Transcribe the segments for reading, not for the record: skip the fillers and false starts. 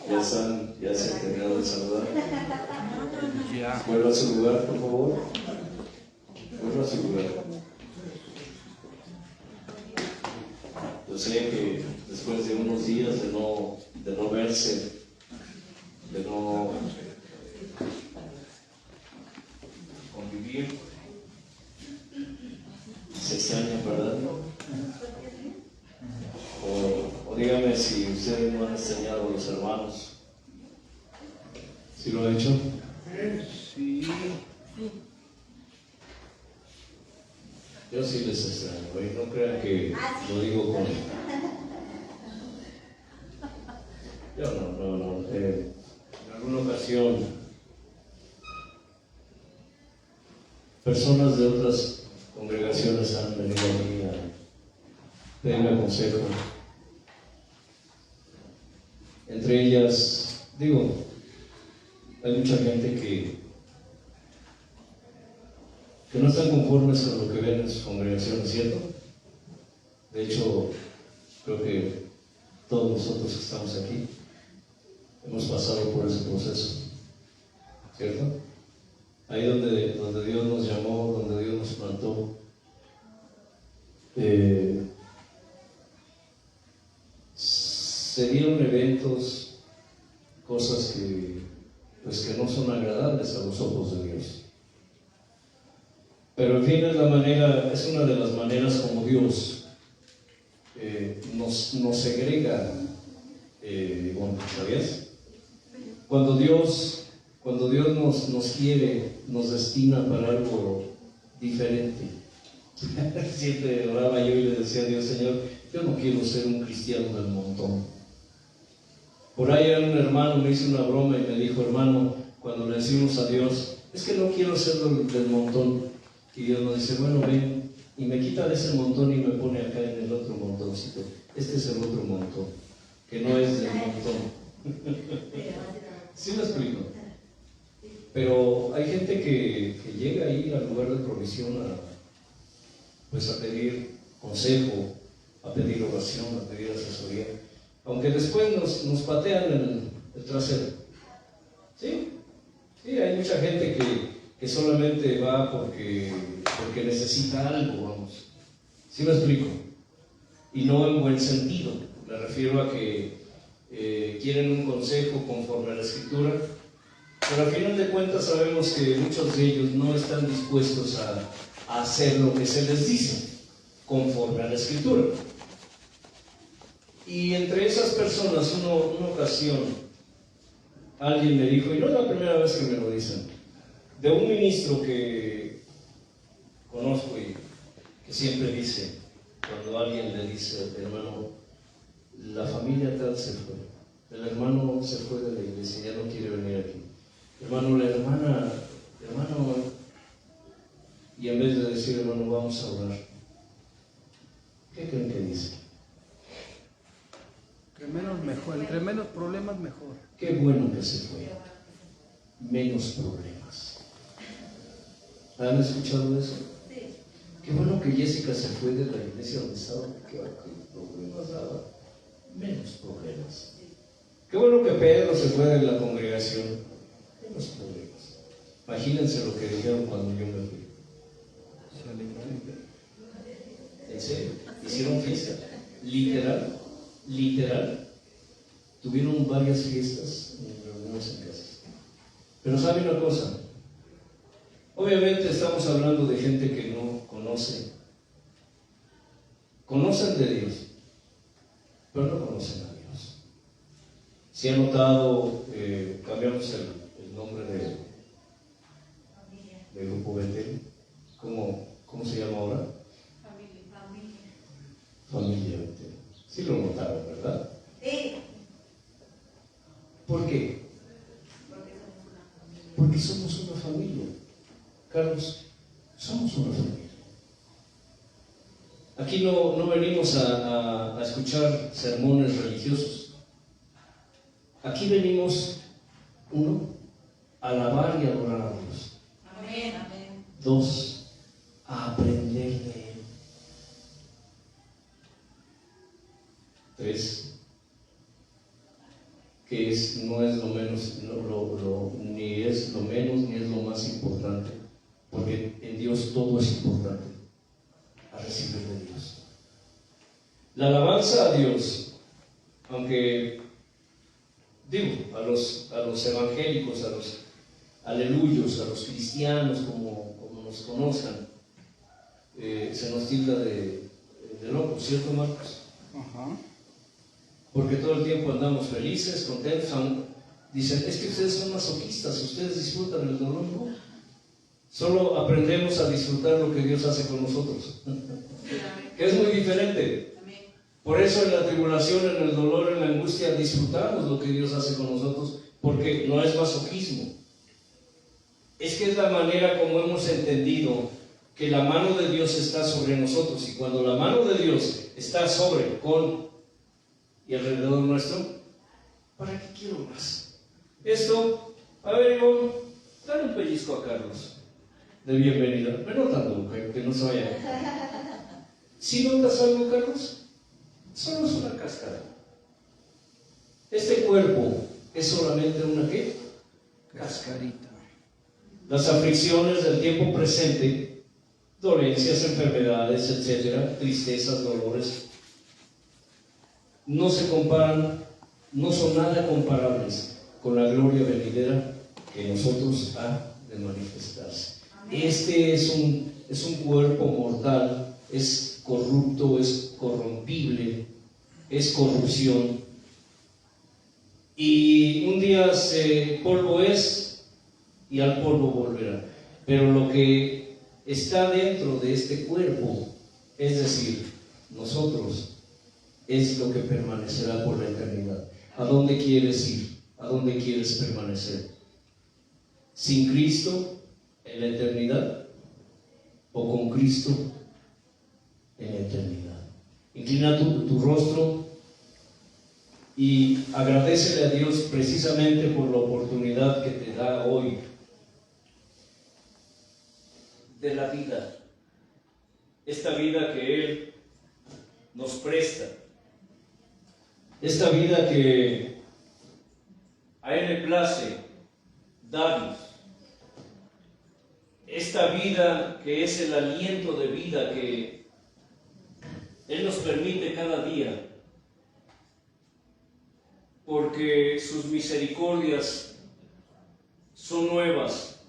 Ya se han terminado de saludar. Ya. Vuelva a su lugar, por favor. Vuelva a su lugar. Yo sé que después de unos días de no verse, de no convivir, se extraña, ¿verdad? O dígame si ustedes no han extrañado a los hermanos. ¿Sí lo han hecho? Sí. Yo sí les extraño, y no crean que lo digo con... Yo no. En alguna ocasión, personas de otras congregaciones han venido a mí a pedirme consejo. Entre ellas, hay mucha gente que no están conformes con lo que ven en sus congregaciones, ¿cierto? De hecho, creo que todos nosotros que estamos aquí hemos pasado por ese proceso, ¿cierto? Ahí donde Dios nos llamó, donde Dios nos plantó, se dieron eventos, cosas que no son agradables a los ojos de Dios. Pero en fin, es una de las maneras como Dios nos segrega. ¿Sabías? Cuando Dios nos quiere, nos destina para algo diferente. Siempre oraba yo y le decía a Dios: Señor, yo no quiero ser un cristiano del montón. Por ahí un hermano me hizo una broma y me dijo: hermano, cuando le decimos a Dios, es que no quiero ser del montón. Y Dios nos dice: bueno, ven, y me quita de ese montón y me pone acá en el otro montoncito. Este es el otro montón, que no es del montón. ¿Sí me explico? Pero hay gente que llega ahí al lugar de provisión a pedir consejo, a pedir oración, a pedir asesoría, aunque después nos patean el trasero. ¿Sí? Sí, hay mucha gente que solamente va porque necesita algo, vamos. ¿Sí me explico? Y no en buen sentido. Me refiero a que quieren un consejo conforme a la Escritura, pero al final de cuentas sabemos que muchos de ellos no están dispuestos a hacer lo que se les dice conforme a la Escritura. Y entre esas personas, una ocasión, alguien me dijo, y no es la primera vez que me lo dicen, de un ministro que conozco y que siempre dice, cuando alguien le dice: hermano, la familia tal se fue, el hermano se fue de la iglesia, ya no quiere venir aquí, hermano, la hermana, hermano, y en vez de decir: hermano, vamos a orar, ¿qué creen que dice? Entre menos problemas, mejor. Qué bueno que se fue, menos problemas. ¿Han escuchado eso? Sí. Qué bueno que Jessica se fue de la iglesia donde estaba, porque ¿qué problemas daba? Menos problemas. Qué bueno que Pedro se fue de la congregación, menos problemas. Imagínense lo que dijeron cuando yo me fui. ¿En serio? Hicieron fiesta. Literal. Tuvieron varias fiestas y reuniones en casas. Pero ¿saben una cosa? Obviamente estamos hablando de gente que no conoce. Conocen de Dios, pero no conocen a Dios. Si han notado, cambiamos el nombre del grupo Betel. ¿Cómo se llama ahora? Familia Betel. Sí lo notaron, ¿verdad? Sí. ¿Por qué? Porque somos una familia. Carlos, somos una familia. Aquí no venimos a escuchar sermones religiosos. Aquí venimos, uno, a alabar y adorar a Dios. Amén. Dos, a aprender de Él. Tres, que no es lo menos, ni es lo menos ni es lo más importante, porque en Dios todo es importante, a recibir de Dios. La alabanza a Dios, aunque digo, a los evangélicos, a los aleluyos, a los cristianos, como nos conozcan, se nos tilda de locos, ¿cierto, Marcos? Ajá. Porque todo el tiempo andamos felices, contentos. Dicen, es que ustedes son masoquistas, ustedes disfrutan el dolor, ¿no? Solo aprendemos a disfrutar lo que Dios hace con nosotros, que es muy diferente. Por eso en la tribulación, en el dolor, en la angustia, disfrutamos lo que Dios hace con nosotros, porque no es masoquismo. Es que es la manera como hemos entendido que la mano de Dios está sobre nosotros, y cuando la mano de Dios está sobre, con y alrededor nuestro, ¿para qué quiero más? Esto, a ver, Ivonne, dale un pellizco a Carlos de bienvenida, pero no tanto, que no se vaya. ¿Sí notas algo, Carlos? Solo es una cáscara. Este cuerpo es solamente una ¿qué? Cascarita. Las aflicciones del tiempo presente, dolencias, enfermedades, etcétera, tristezas, dolores, no se comparan, no son nada comparables con la gloria venidera que nosotros ha de manifestarse. Este es un cuerpo mortal, es corrupto, es corrompible, es corrupción, y un día polvo es y al polvo volverá. Pero lo que está dentro de este cuerpo, es decir, nosotros, es lo que permanecerá por la eternidad. ¿A dónde quieres ir? ¿A dónde quieres permanecer? ¿Sin Cristo en la eternidad o con Cristo en la eternidad? Inclina tu rostro y agradécele a Dios precisamente por la oportunidad que te da hoy de la vida, esta vida que Él nos presta, esta vida que a Él le place darnos, esta vida que es el aliento de vida que Él nos permite cada día, porque sus misericordias son nuevas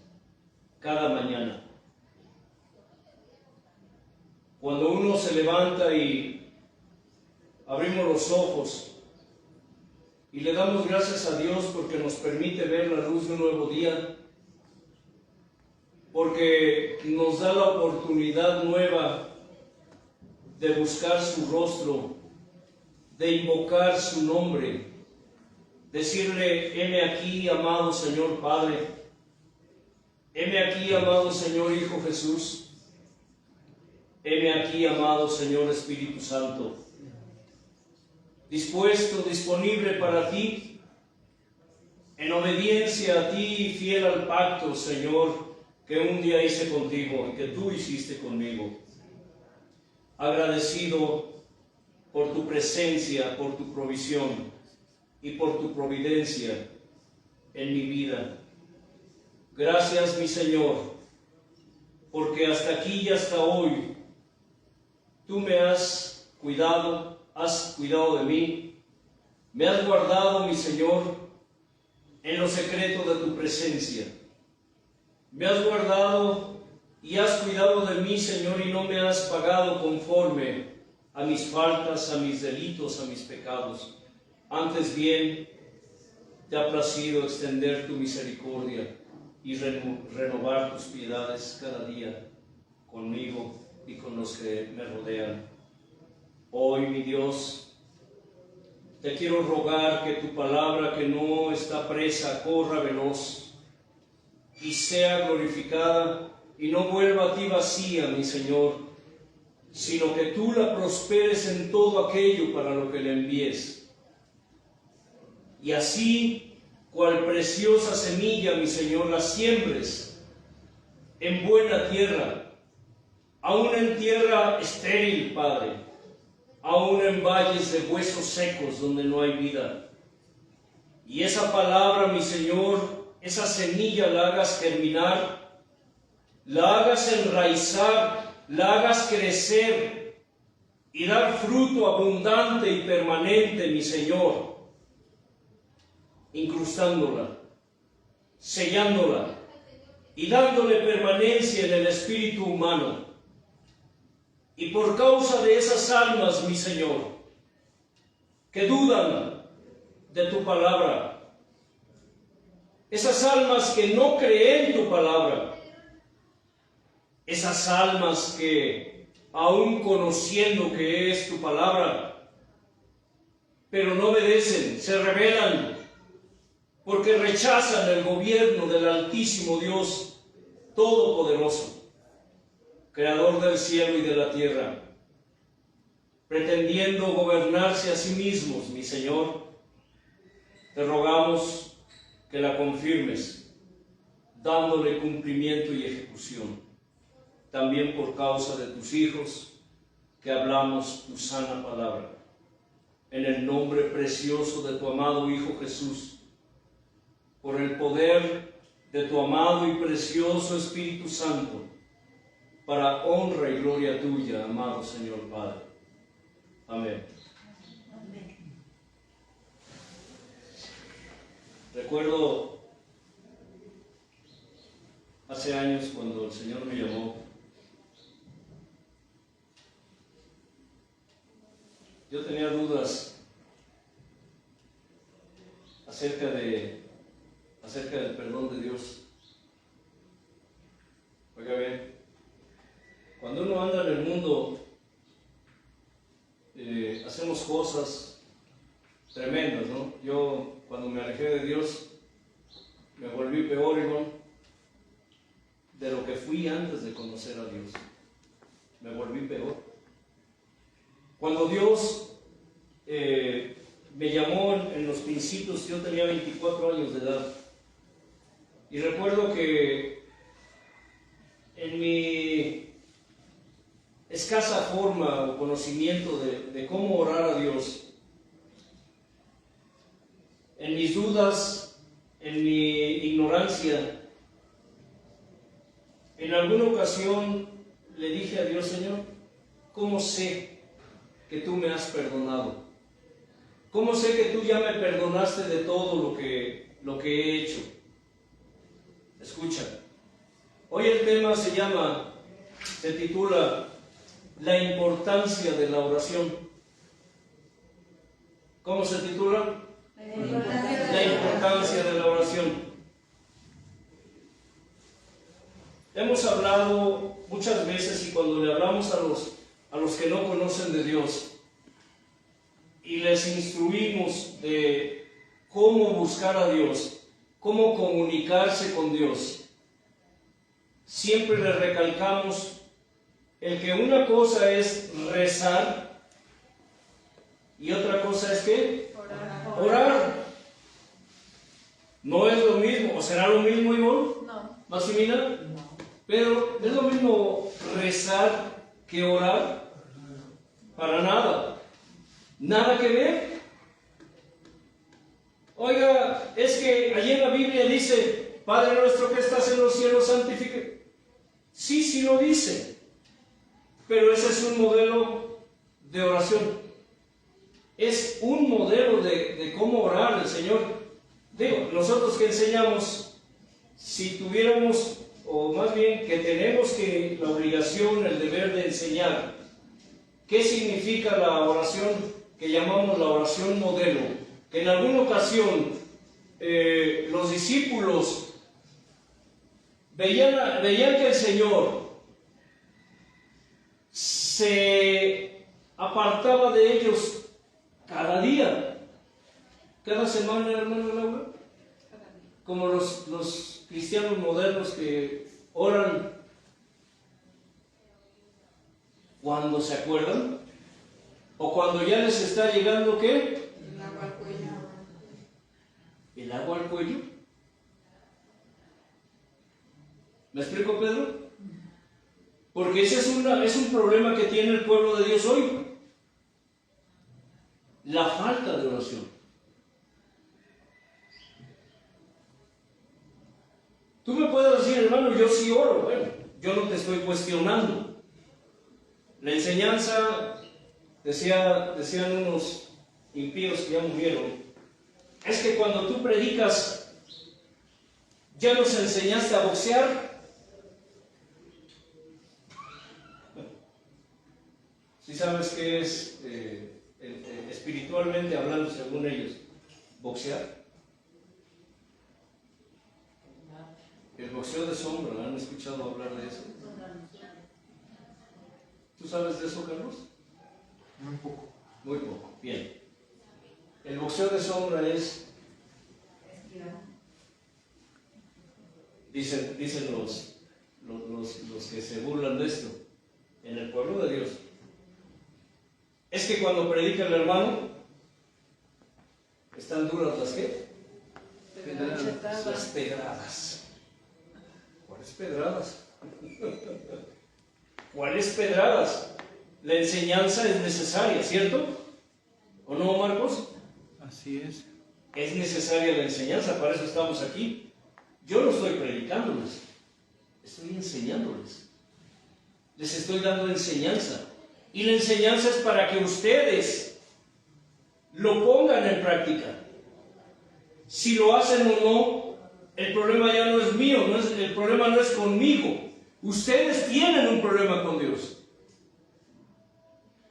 cada mañana. Cuando uno se levanta y abrimos los ojos y le damos gracias a Dios porque nos permite ver la luz de un nuevo día, porque nos da la oportunidad nueva de buscar su rostro, de invocar su nombre, decirle: heme aquí, amado Señor Padre, heme aquí, amado Señor Hijo Jesús, heme aquí, amado Señor Espíritu Santo, dispuesto, disponible para ti, en obediencia a ti y fiel al pacto, Señor, que un día hice contigo y que tú hiciste conmigo. Agradecido por tu presencia, por tu provisión y por tu providencia en mi vida. Gracias, mi Señor, porque hasta aquí y hasta hoy tú me has cuidado de mí, me has guardado, mi Señor, en lo secreto de tu presencia. Me has guardado y has cuidado de mí, Señor, y no me has pagado conforme a mis faltas, a mis delitos, a mis pecados. Antes bien, te ha placido extender tu misericordia y renovar tus piedades cada día conmigo y con los que me rodean. Hoy, mi Dios, te quiero rogar que tu palabra, que no está presa, corra veloz y sea glorificada y no vuelva a ti vacía, mi Señor, sino que tú la prosperes en todo aquello para lo que le envíes. Y así, cual preciosa semilla, mi Señor, la siembres en buena tierra, aún en tierra estéril, Padre, aún en valles de huesos secos donde no hay vida. y esa palabra, mi Señor, esa semilla la hagas germinar, la hagas enraizar, la hagas crecer y dar fruto abundante y permanente, mi Señor, incrustándola, sellándola y dándole permanencia en el espíritu humano. Y por causa de esas almas, mi Señor, que dudan de tu palabra, esas almas que no creen tu palabra, esas almas que, aún conociendo que es tu palabra, pero no obedecen, se rebelan, porque rechazan el gobierno del Altísimo Dios Todopoderoso, Creador del cielo y de la tierra, pretendiendo gobernarse a sí mismos, mi Señor, te rogamos que la confirmes, dándole cumplimiento y ejecución, también por causa de tus hijos, que hablamos tu sana palabra, en el nombre precioso de tu amado Hijo Jesús, por el poder de tu amado y precioso Espíritu Santo, para honra y gloria tuya, amado Señor Padre. Amén. Recuerdo hace años cuando el Señor me llamó, yo tenía dudas acerca del perdón de Dios. Oiga bien, cuando uno anda en el mundo, hacemos cosas tremendas, ¿no? Yo, cuando me alejé de Dios, me volví peor, igual, de lo que fui antes de conocer a Dios. Me volví peor. Cuando Dios me llamó en los principios, yo tenía 24 años de edad. Y recuerdo que en mi escasa forma o conocimiento de cómo orar a Dios, en mis dudas, en mi ignorancia, en alguna ocasión le dije a Dios: Señor, ¿cómo sé que tú me has perdonado? ¿Cómo sé que tú ya me perdonaste de todo lo que he hecho? Escucha, hoy el tema se titula La importancia de la oración. ¿Cómo se titula? La importancia de la oración. Hemos hablado muchas veces, y cuando le hablamos a los que no conocen de Dios y les instruimos de cómo buscar a Dios, cómo comunicarse con Dios, siempre les recalcamos el que una cosa es rezar y otra cosa es ¿qué? Orar. No es lo mismo, o será lo mismo, Ivonne, No. Maximina, No. pero es lo mismo rezar que orar. Para nada. Nada que ver. Oiga, es que allí en la Biblia dice: Padre nuestro que estás en los cielos, santificado. Sí lo dice, pero ese es un modelo de oración. Es un modelo de cómo orar el Señor. Digo, nosotros que enseñamos, si tuviéramos, o más bien que tenemos la obligación, el deber de enseñar qué significa la oración que llamamos la oración modelo, que en alguna ocasión los discípulos veían que el Señor se apartaba de ellos cada día, cada semana, hermano Laura, como los cristianos modernos que oran cuando se acuerdan o cuando ya les está llegando ¿qué? El agua al cuello. El agua al cuello. ¿Me explico, Pedro? Porque ese es un problema que tiene el pueblo de Dios hoy. La falta de oración. yo sí oro. Bueno, yo no te estoy cuestionando. La enseñanza, decían unos impíos que ya murieron, es que cuando tú predicas, ya nos enseñaste a boxear. ¿Sí sabes qué es, espiritualmente hablando, según ellos, boxear? El boxeo de sombra, ¿han escuchado hablar de eso? ¿Tú sabes de eso, Carlos? Muy poco. Muy poco, bien. El boxeo de sombra es, dicen los que se burlan de esto, en el pueblo de Dios, es que cuando predica el hermano, están duras las ¿qué? Las pedradas. ¿Cuáles pedradas? ¿Cuáles pedradas? La enseñanza es necesaria, ¿cierto? ¿O no, Marcos? Así es. Es necesaria la enseñanza, para eso estamos aquí. Yo no estoy predicándoles, estoy enseñándoles. Les estoy dando enseñanza. Y la enseñanza es para que ustedes lo pongan en práctica. Si lo hacen o no, el problema ya no es mío, el problema no es conmigo. Ustedes tienen un problema con Dios.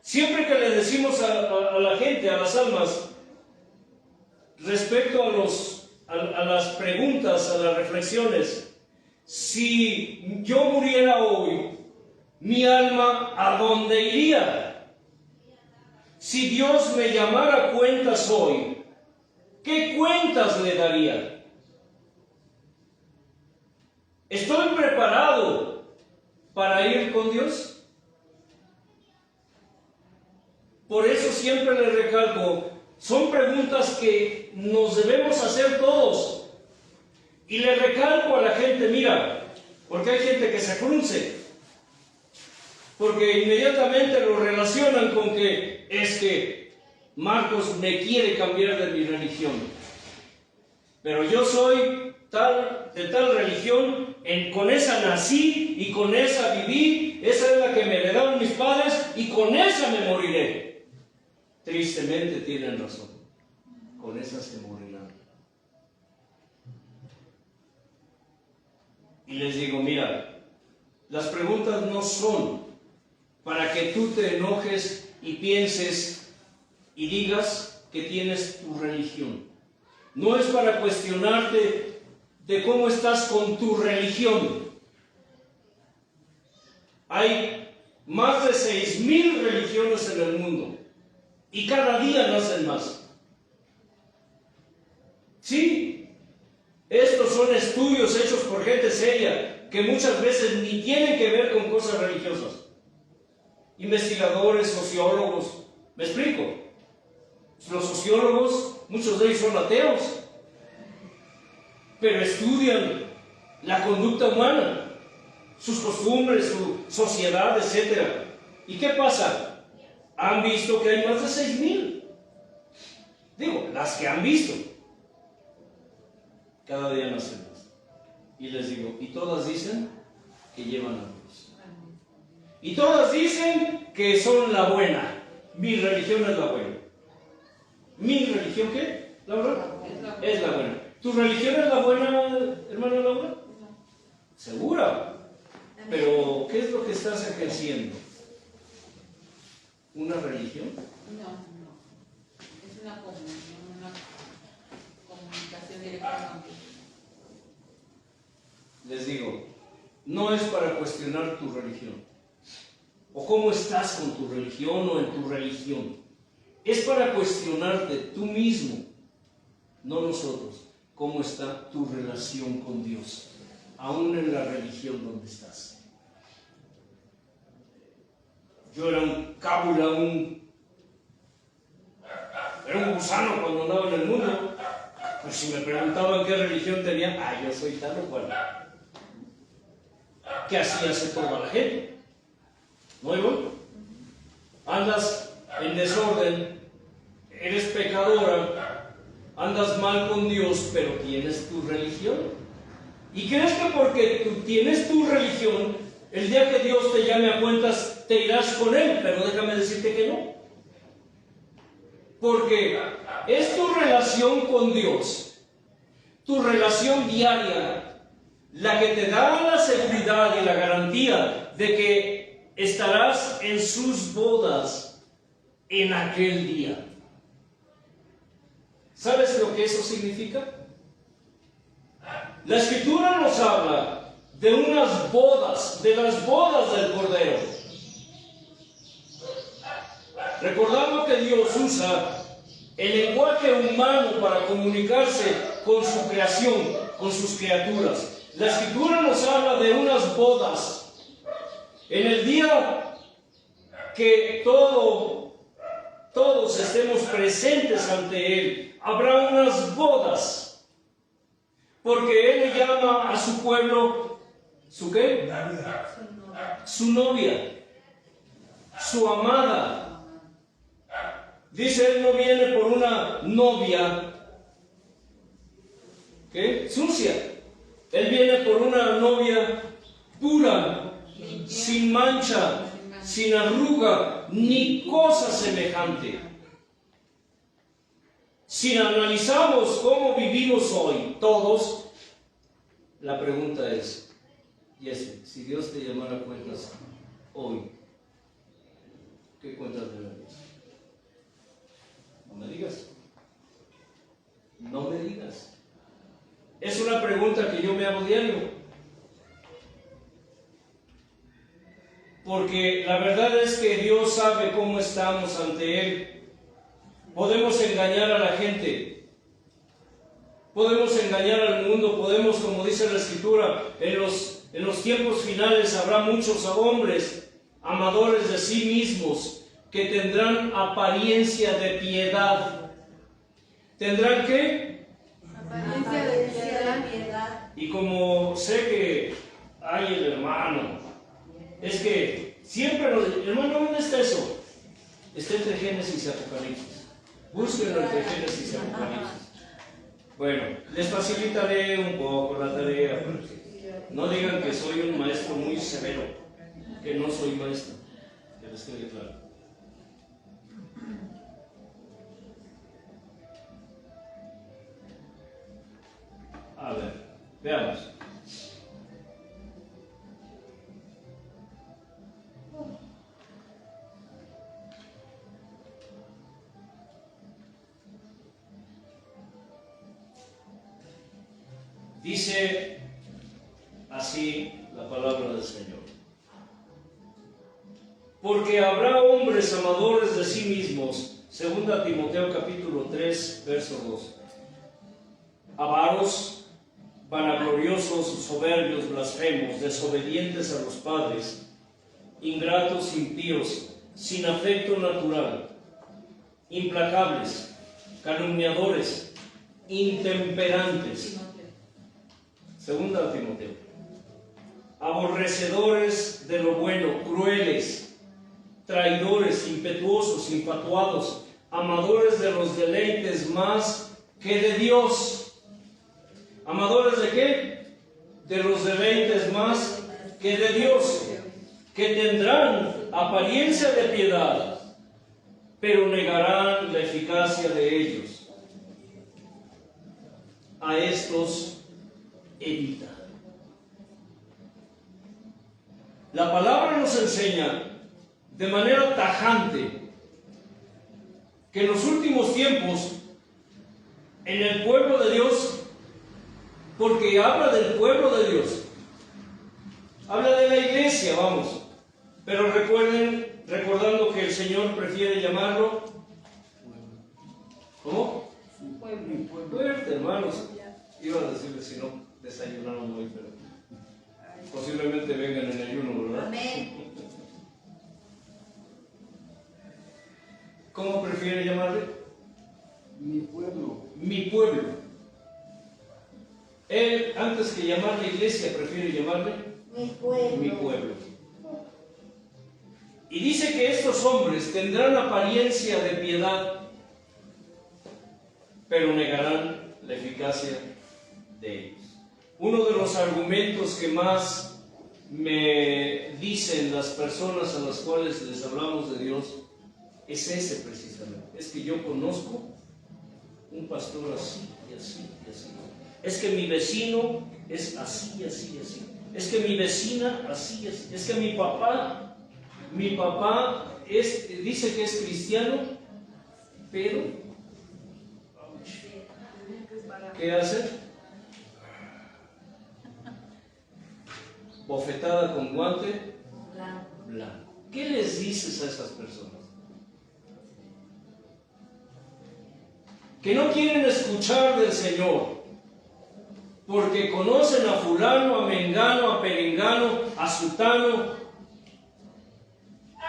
Siempre que le decimos a la gente, a las almas, respecto a las preguntas, a las reflexiones, si yo muriera hoy, mi alma, ¿a dónde iría? Si Dios me llamara a cuentas hoy, ¿qué cuentas le daría? ¿Estoy preparado para ir con Dios? Por eso siempre le recalco, son preguntas que nos debemos hacer todos. Y le recalco a la gente, mira, porque hay gente que se frunce, porque inmediatamente lo relacionan con que es que Marcos me quiere cambiar de mi religión. Pero yo soy de tal religión, con esa nací y con esa viví, esa es la que me heredaron mis padres y con esa me moriré. Tristemente tienen razón, con esa se morirán. Y les digo, mira, las preguntas no son para que tú te enojes y pienses y digas que tienes tu religión. No es para cuestionarte de cómo estás con tu religión. Hay más de 6,000 religiones en el mundo y cada día nacen más. Sí, estos son estudios hechos por gente seria que muchas veces ni tienen que ver con cosas religiosas. Investigadores, sociólogos, ¿me explico? Los sociólogos, muchos de ellos son ateos, pero estudian la conducta humana, sus costumbres, su sociedad, etc. ¿Y qué pasa? Han visto que hay más de 6,000. Digo, las que han visto. Cada día nacen más. Y les digo, y todas dicen que llevan a Dios. Y todas dicen que son la buena. Mi religión es la buena. ¿Mi religión qué? ¿Laura? Es la buena. ¿Tu religión es la buena, hermana Laura? ¿Segura? Pero, ¿qué es lo que estás ejerciendo? ¿Una religión? No. Es una comunión, una comunicación directa con Dios. Les digo, no es para cuestionar tu religión. O cómo estás con tu religión o en tu religión. Es para cuestionarte tú mismo, no nosotros, cómo está tu relación con Dios, aún en la religión donde estás. Yo era un cábula, era un gusano cuando andaba en el mundo. Pues si me preguntaban qué religión tenía, yo soy tal o cual. ¿Qué así hace toda la gente? ¿Nuevo? Andas en desorden, eres pecadora, andas mal con Dios, pero tienes tu religión. ¿Y crees que porque tú tienes tu religión, el día que Dios te llame a cuentas, te irás con Él? Pero déjame decirte que no. Porque es tu relación con Dios, tu relación diaria, la que te da la seguridad y la garantía de que estarás en sus bodas en aquel día. ¿Sabes lo que eso significa? La Escritura nos habla de unas bodas, de las bodas del Cordero. Recordando que Dios usa el lenguaje humano para comunicarse con su creación, con sus criaturas. La Escritura nos habla de unas bodas. En el día que todos estemos presentes ante Él, habrá unas bodas. Porque Él le llama a su pueblo, ¿su qué? Su novia, su amada. Dice, Él no viene por una novia, ¿qué? Sucia. Él viene por una novia pura, sin mancha, sin arruga, ni cosa semejante. Si analizamos cómo vivimos hoy, todos, la pregunta es, Jesse, si Dios te llamara a cuentas hoy, ¿qué cuentas le darías? No me digas. No me digas. Es una pregunta que yo me hago diario. Porque la verdad es que Dios sabe cómo estamos ante Él. Podemos engañar a la gente, podemos engañar al mundo, podemos, como dice la Escritura, en los tiempos finales habrá muchos hombres amadores de sí mismos que tendrán apariencia de piedad. ¿Tendrán qué? Apariencia de piedad. Y como sé que hay el hermano, es que siempre nos... Hermano, ¿dónde está eso? Está entre Génesis y Apocalipsis. Búsquenlo entre Génesis y Apocalipsis. Bueno, les facilitaré un poco la tarea para que no digan que soy un maestro muy severo, que no soy maestro, que les quede claro. A ver, veamos. Dice así la palabra del Señor. Porque habrá hombres amadores de sí mismos, 2 Timoteo capítulo 3, verso 2. Avaros, vanagloriosos, soberbios, blasfemos, desobedientes a los padres, ingratos, impíos, sin afecto natural, implacables, calumniadores, intemperantes. 2 Timoteo. Aborrecedores de lo bueno, crueles, traidores, impetuosos, infatuados, amadores de los deleites más que de Dios. ¿Amadores de qué? De los deleites más que de Dios, que tendrán apariencia de piedad, pero negarán la eficacia de ellos. A estos evita. La palabra nos enseña de manera tajante que en los últimos tiempos, en el pueblo de Dios, porque habla del pueblo de Dios, habla de la iglesia, vamos, pero recordando que el Señor prefiere llamarlo, ¿cómo? Fuerte, hermanos. Iba a decirles si no desayunaron hoy, pero posiblemente vengan en ayuno, ¿verdad? Amén. ¿Cómo prefiere llamarle? Mi pueblo. Mi pueblo. Él, antes que llamarle iglesia, prefiere llamarle Mi pueblo. mi pueblo. Y dice que estos hombres tendrán apariencia de piedad, pero negarán la eficacia de ellos. Uno de los argumentos que más me dicen las personas a las cuales les hablamos de Dios es ese precisamente. Es que yo conozco un pastor así y así y así. Es que mi vecino es así y así y así. Es que mi vecina así y así. Es que mi papá dice que es cristiano, pero ¿qué hace? Bofetada con guante blanco. ¿Qué les dices a esas personas? Que no quieren escuchar del Señor, porque conocen a fulano, a mengano, a perengano, a sutano.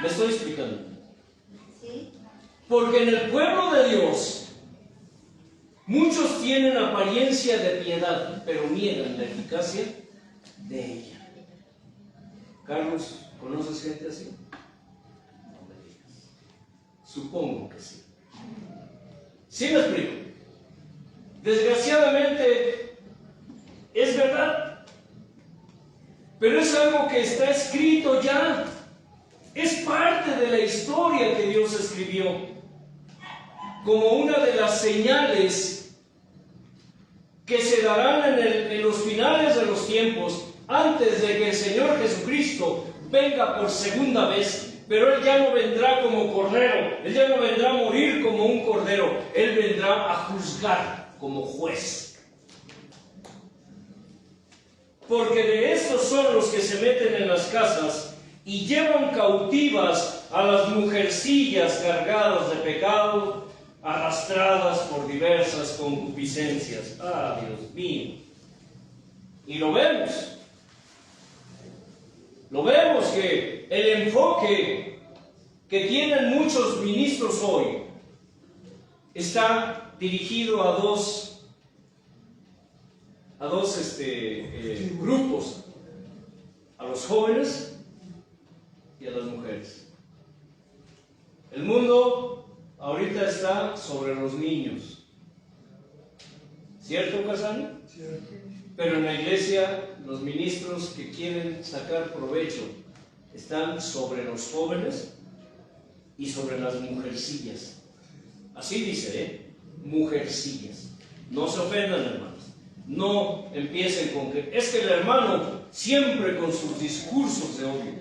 ¿Me estoy explicando? ¿Sí? Porque en el pueblo de Dios muchos tienen apariencia de piedad, pero niegan la eficacia de ella. Carlos, ¿conoces gente así? No me digas. Supongo que sí. ¿Sí me explico? Desgraciadamente es verdad, pero es algo que está escrito ya. Es parte de la historia que Dios escribió como una de las señales que se darán en los finales de los tiempos, antes de que el Señor Jesucristo venga por segunda vez. Pero Él ya no vendrá como cordero, Él ya no vendrá a morir como un cordero, Él vendrá a juzgar como juez. Porque de estos son los que se meten en las casas y llevan cautivas a las mujercillas cargadas de pecado, arrastradas por diversas concupiscencias. ¡Ah, Dios mío! Y lo vemos que el enfoque que tienen muchos ministros hoy está dirigido a dos grupos, a los jóvenes y a las mujeres. El mundo ahorita está sobre los niños, ¿cierto, Casani? Cierto. Pero en la iglesia los ministros que quieren sacar provecho están sobre los jóvenes y sobre las mujercillas. Así dice, mujercillas. No se ofendan, hermanos. No empiecen con que es que el hermano siempre con sus discursos de odio.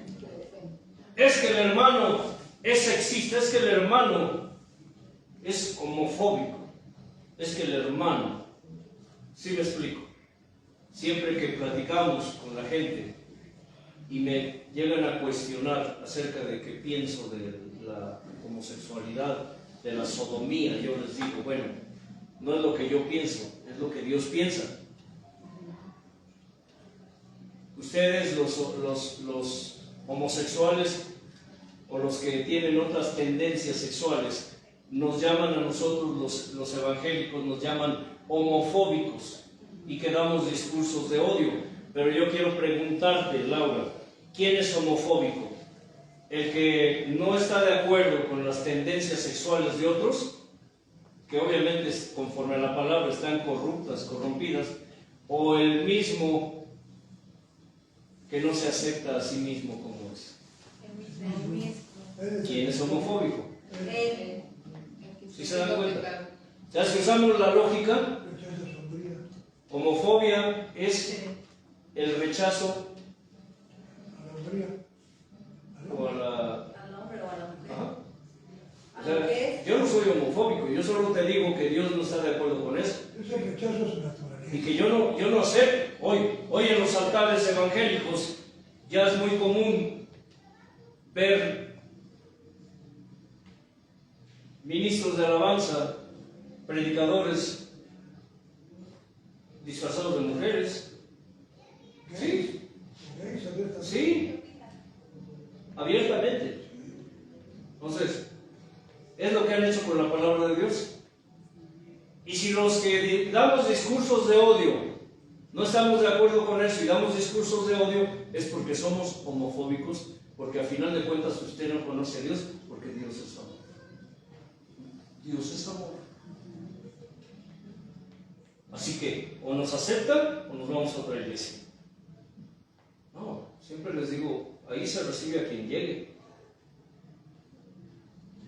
Es que el hermano es sexista, es que el hermano es homofóbico, es que el hermano, ¿sí me explico? Siempre que platicamos con la gente y me llegan a cuestionar acerca de qué pienso de la homosexualidad, de la sodomía, yo les digo, bueno, no es lo que yo pienso, es lo que Dios piensa. Ustedes, los homosexuales o los que tienen otras tendencias sexuales, nos llaman a nosotros los evangélicos, nos llaman homofóbicos y que damos discursos de odio. Pero yo quiero preguntarte, Laura, ¿quién es homofóbico? ¿El que no está de acuerdo con las tendencias sexuales de otros, que obviamente conforme a la palabra están corruptas, corrompidas, o el mismo que no se acepta a sí mismo como es? El mismo. ¿Quién es homofóbico? Él. ¿Sí se dan cuenta? Ya si usamos la lógica, Rechazo sombría. homofobia es el rechazo A la hombría. o a la... Al hombre o a la mujer. Ajá. A O lo sea, que es. yo no soy homofóbico, yo solo te digo que Dios no está de acuerdo con eso. Es el rechazo a su naturaleza. Y que yo no acepto. Hoy en los altares evangélicos ya es muy común ver ministros de alabanza, predicadores disfrazados de mujeres. Sí, ¿Gays abiertamente? sí, abiertamente. Entonces, es lo que han hecho con la palabra de Dios. Y si los que damos discursos de odio no estamos de acuerdo con eso y damos discursos de odio, es porque somos homofóbicos, porque al final de cuentas usted no conoce a Dios, porque Dios es amor. Dios es amor. Así que o nos aceptan o nos vamos a otra iglesia. No, siempre les digo, ahí se recibe a quien llegue.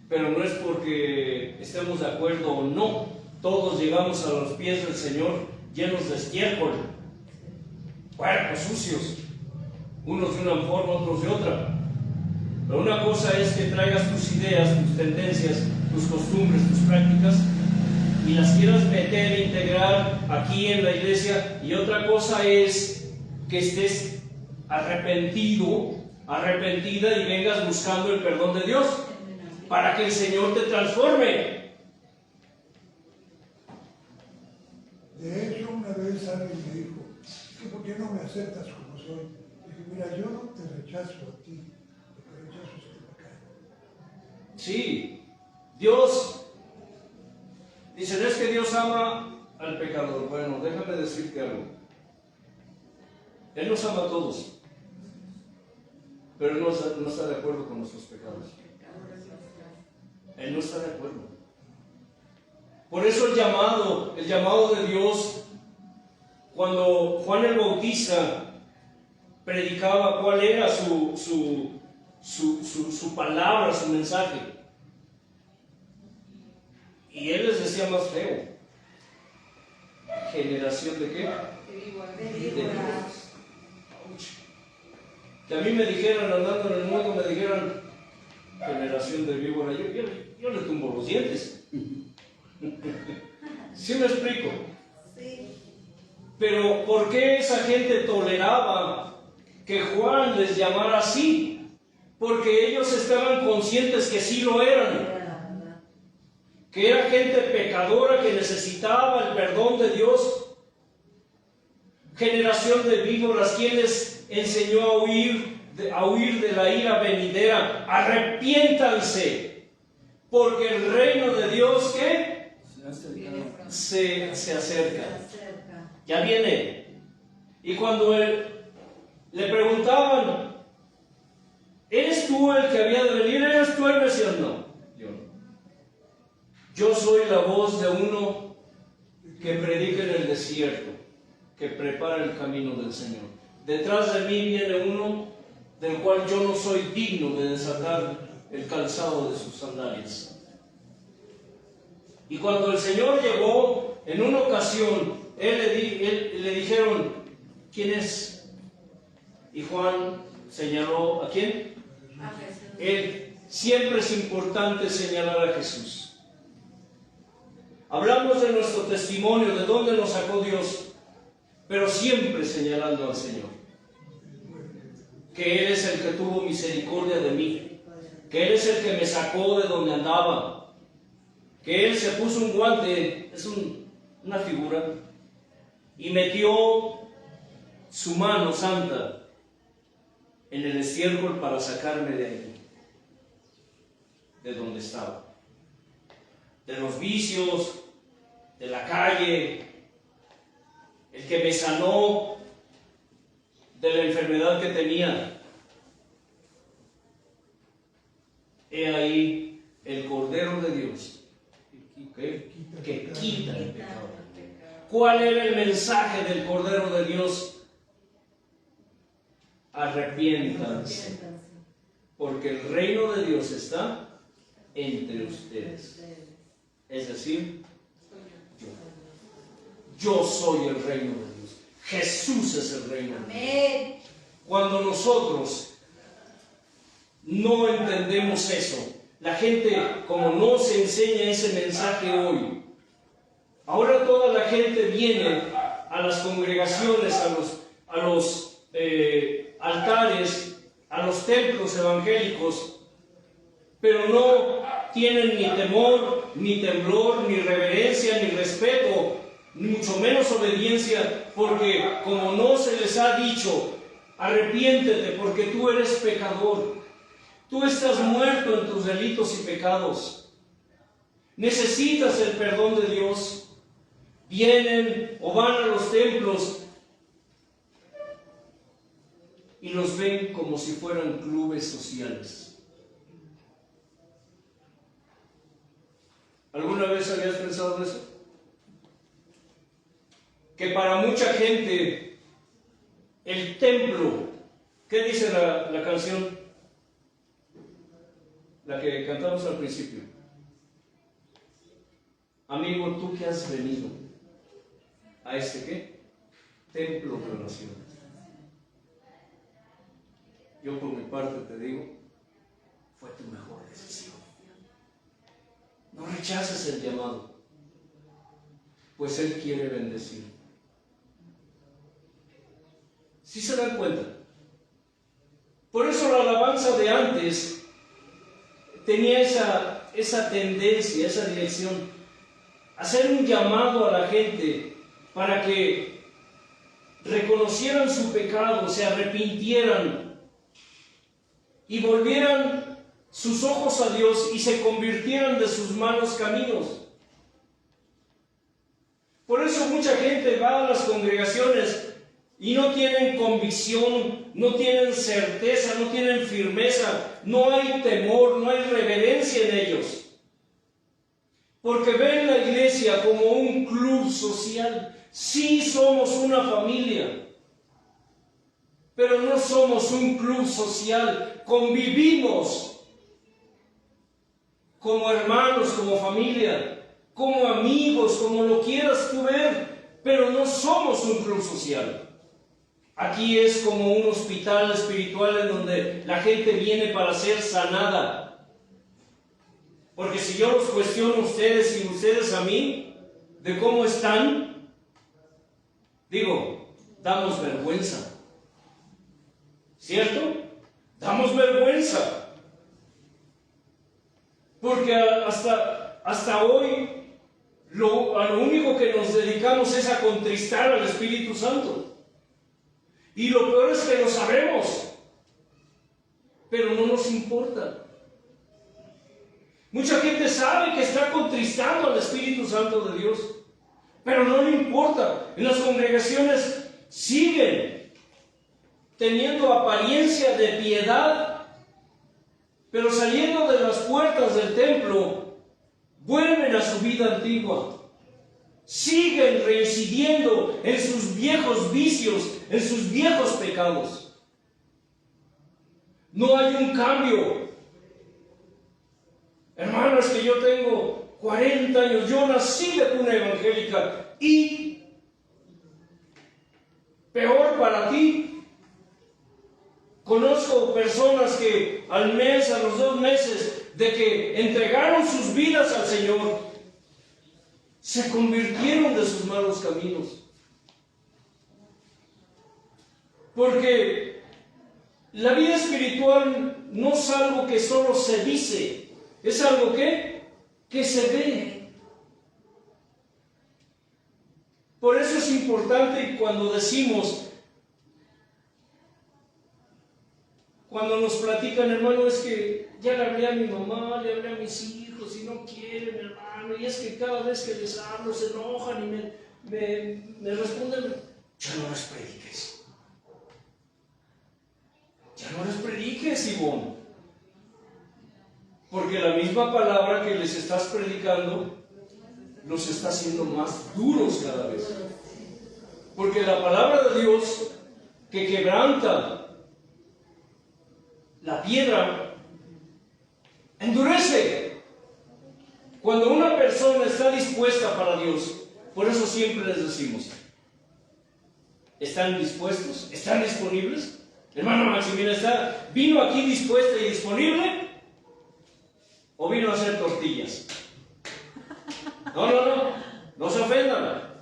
Pero no es porque estemos de acuerdo o no. Todos llegamos a los pies del Señor llenos de estiércol, cuerpos sucios, unos de una forma, otros de otra. Pero una cosa es que traigas tus ideas, tus tendencias, tus costumbres, tus prácticas y las quieras meter e integrar aquí en la iglesia, y otra cosa es que estés arrepentido, arrepentida y vengas buscando el perdón de Dios para que el Señor te transforme. De hecho, una vez alguien me dijo, ¿por qué no me aceptas como soy? Dije, mira, yo no te rechazo a ti, lo que rechazo es tu pecado. Sí, Dios, dicen, es que Dios ama al pecador. Bueno, déjame decirte algo. Él nos ama a todos, pero Él no está de acuerdo con nuestros pecados. Él no está de acuerdo. Por eso el llamado de Dios, cuando Juan el Bautista predicaba cuál era su palabra, su mensaje, y él les decía más feo: generación de qué? De víboras. Que a mí me dijeran, andando en el mundo, me dijeran generación de víboras, yo le tumbo los dientes. ¿Sí me explico? Sí. Pero ¿por qué esa gente toleraba que Juan les llamara así? Porque ellos estaban conscientes que sí lo eran, que era gente pecadora que necesitaba el perdón de Dios. Generación de víboras, ¿quién les enseñó a huir de la ira venidera? Arrepiéntanse, porque el reino de Dios, ¿qué? Se acerca. Ya viene. Y cuando le preguntaban, ¿eres tú el que había de venir? ¿Eres tú el Mesías? No, yo no. Yo soy la voz de uno que predica en el desierto, que prepara el camino del Señor. Detrás de mí viene uno del cual yo no soy digno de desatar el calzado de sus sandalias. Y cuando el Señor llegó, en una ocasión, le dijeron, ¿quién es? Y Juan señaló, ¿a quién? A Jesús. Él, siempre es importante señalar a Jesús. Hablamos de nuestro testimonio, de dónde nos sacó Dios, pero siempre señalando al Señor. Que Él es el que tuvo misericordia de mí, que Él es el que me sacó de donde andaba, que Él se puso un guante, es una figura, y metió su mano santa en el estiércol para sacarme de ahí, de donde estaba, de los vicios, de la calle, el que me sanó de la enfermedad que tenía. He ahí el Cordero de Dios que quita el pecado. ¿Cuál era el mensaje del Cordero de Dios? Arrepiéntanse, porque el reino de Dios está entre ustedes. Es decir, yo soy el reino de Dios. Jesús es el reino de Dios. Cuando nosotros no entendemos eso, la gente, como no se enseña ese mensaje hoy, ahora toda la gente viene a las congregaciones, a los altares, a los templos evangélicos, pero no tienen ni temor, ni temblor, ni reverencia, ni respeto, ni mucho menos obediencia, porque como no se les ha dicho, arrepiéntete porque tú eres pecador. Tú estás muerto en tus delitos y pecados. Necesitas el perdón de Dios. Vienen o van a los templos y los ven como si fueran clubes sociales. ¿Alguna vez habías pensado en eso? que para mucha gente el templo, ¿qué dice la canción? La que cantamos al principio. Amigo, tú que has venido a este ¿qué? Templo de oración. Yo por mi parte te digo, fue tu mejor decisión. No rechaces el llamado, pues Él quiere bendecir. ¿Sí se dan cuenta? Por eso la alabanza de antes tenía esa tendencia, esa dirección, hacer un llamado a la gente para que reconocieran su pecado, se arrepintieran y volvieran sus ojos a Dios y se convirtieran de sus malos caminos. Por eso mucha gente va a las congregaciones y no tienen convicción, no tienen certeza, no tienen firmeza, no hay temor, no hay reverencia en ellos. Porque ven la iglesia como un club social. Sí somos una familia, pero no somos un club social. Convivimos como hermanos, como familia, como amigos, como lo quieras tú ver, pero no somos un club social. Aquí es como un hospital espiritual en donde la gente viene para ser sanada. Porque si yo los cuestiono a ustedes y ustedes a mí de cómo están, digo, damos vergüenza. ¿Cierto? Damos vergüenza. Porque hasta hoy a lo único que nos dedicamos es a contristar al Espíritu Santo. Y lo peor es que lo sabemos, pero no nos importa. Mucha gente sabe que está contristando al Espíritu Santo de Dios, pero no le importa. En las congregaciones siguen teniendo apariencia de piedad, pero saliendo de las puertas del templo, vuelven a su vida antigua. Siguen reincidiendo en sus viejos vicios, en sus viejos pecados. No hay un cambio. Hermanos, que yo tengo 40 años, yo nací de cuna evangélica y peor para ti, conozco personas que al mes, a los 2 meses de que entregaron sus vidas al Señor, se convirtieron de sus malos caminos. Porque la vida espiritual no es algo que solo se dice, es algo que se ve. Por eso es importante cuando decimos, cuando nos platican, hermano, es que ya le hablé a mi mamá, le hablé a mis hijos y no quieren, hermano, y es que cada vez que les hablo se enojan y me responden, ya no les prediques. Ya no les prediques, Ivonne. Porque la misma palabra que les estás predicando los está haciendo más duros cada vez. Porque la palabra de Dios que quebranta la piedra endurece. Cuando una persona está dispuesta para Dios, por eso siempre les decimos, ¿están dispuestos? ¿Están disponibles? Hermano Maximiliano, ¿vino aquí dispuesta y disponible? ¿O vino a hacer tortillas? No se ofendan.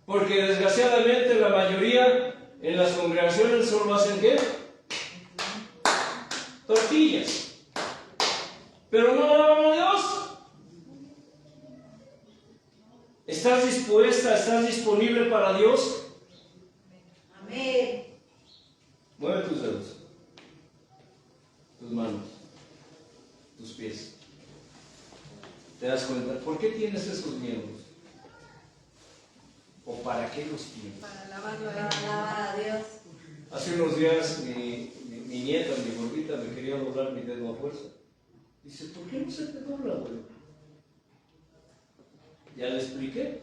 Porque desgraciadamente la mayoría en las congregaciones solo hacen ¿qué? Tortillas. Pero no alaban a Dios. ¿Estás dispuesta? ¿Estás disponible para Dios? Amén. Mueve tus dedos, tus manos, tus pies. ¿Te das cuenta? ¿Por qué tienes esos miembros? ¿O para qué los tienes? Para alabar a Dios. Hace unos días mi nieta, mi gordita, me quería doblar mi dedo a fuerza. Dice, ¿por qué no se te dobla, güey? Ya le expliqué.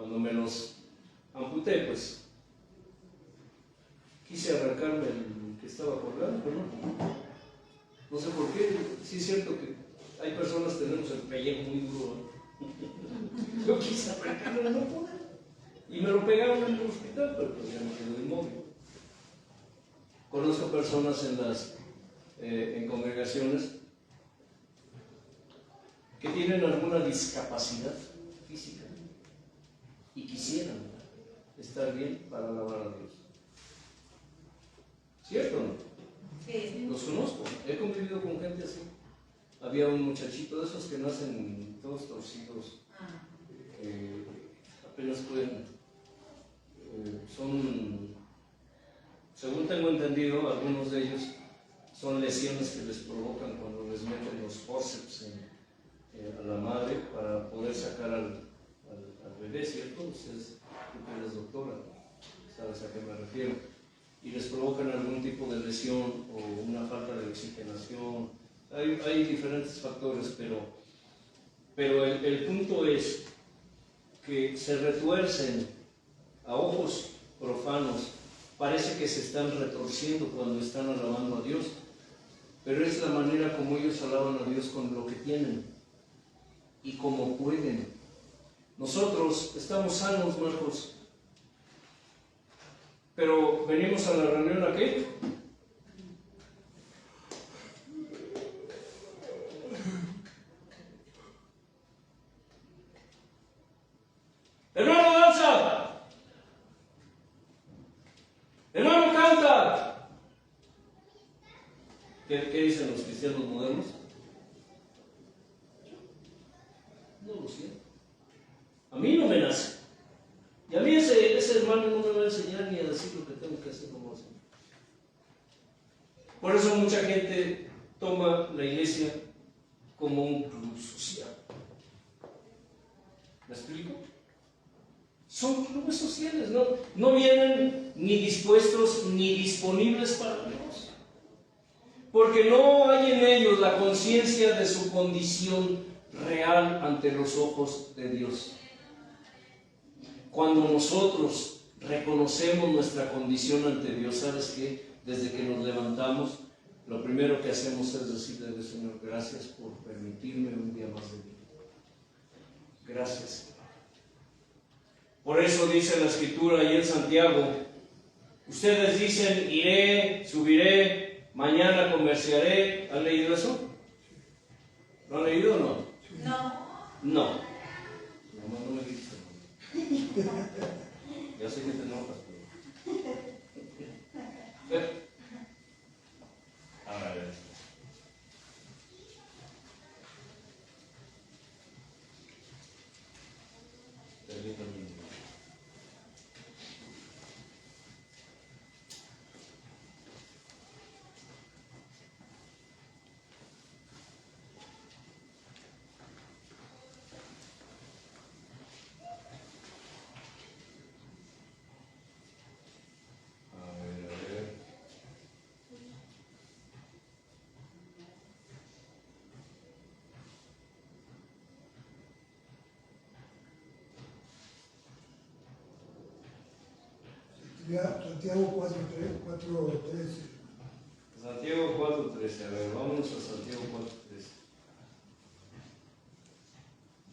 cuando me los amputé, pues quise arrancarme el que estaba colgando, pero no sé por qué. Sí es cierto que hay personas que tenemos el pellejo muy duro, ¿no? Yo quise arrancarlo y no pude. Y me lo pegaron en el hospital, pero pues ya me quedé inmóvil. Conozco personas en congregaciones que tienen alguna discapacidad física y quisieran estar bien para alabar a Dios. ¿Cierto o no? Sí. Los conozco, he convivido con gente así. Había un muchachito de esos que nacen todos torcidos, que apenas pueden, según tengo entendido, algunos de ellos son lesiones que les provocan cuando les meten los forceps a la madre para poder sacar al bebé, ¿cierto? Ustedes, tú que eres doctora, sabes a qué me refiero. Y les provocan algún tipo de lesión o una falta de oxigenación. Hay diferentes factores, pero el punto es que se retuercen a ojos profanos. Parece que se están retorciendo cuando están alabando a Dios, pero es la manera como ellos alaban a Dios con lo que tienen y como pueden. Nosotros estamos sanos, Marcos, pero venimos a la reunión ¿a qué? Hermano, danza. Hermano, canta. ¿Qué dicen los cristianos modernos? No lo sé. A mí no me nace. Y a mí ese hermano no me va a enseñar ni a decir lo que tengo que hacer como hacer. Por eso mucha gente toma la iglesia como un club social. ¿Me explico? Son clubes sociales, no vienen ni dispuestos ni disponibles para Dios. Porque no hay en ellos la conciencia de su condición real ante los ojos de Dios. Cuando nosotros reconocemos nuestra condición ante Dios, ¿sabes qué? Desde que nos levantamos, lo primero que hacemos es decirle a Dios, Señor, gracias por permitirme un día más de vida. Gracias. Por eso dice la Escritura ahí en Santiago, ustedes dicen, iré, subiré, mañana comerciaré. ¿Han leído eso? ¿Lo han leído o no? No. No. Nomás no me dices. Ya sé que te enojas, pero... A ver. Permítanme. Santiago 4:13. Santiago 4:13, a ver, vámonos a Santiago 4:13.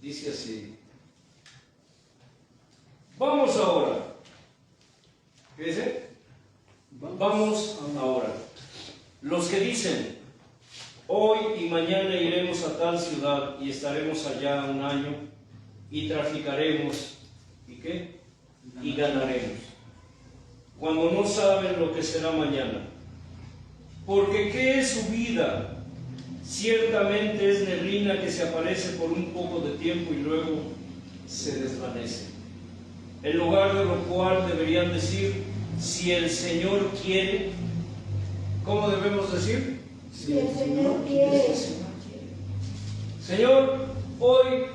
Dice así. Vamos ahora. ¿Qué dice? Vamos ahora. Los que dicen, hoy y mañana iremos a tal ciudad y estaremos allá un año y traficaremos, ¿y qué? Y ganaremos. Cuando no saben lo que será mañana. Porque ¿qué es su vida? Ciertamente es neblina que se aparece por un poco de tiempo y luego se desvanece. En lugar de lo cual deberían decir, si el Señor quiere. ¿Cómo debemos decir? Si el Señor quiere. Señor, hoy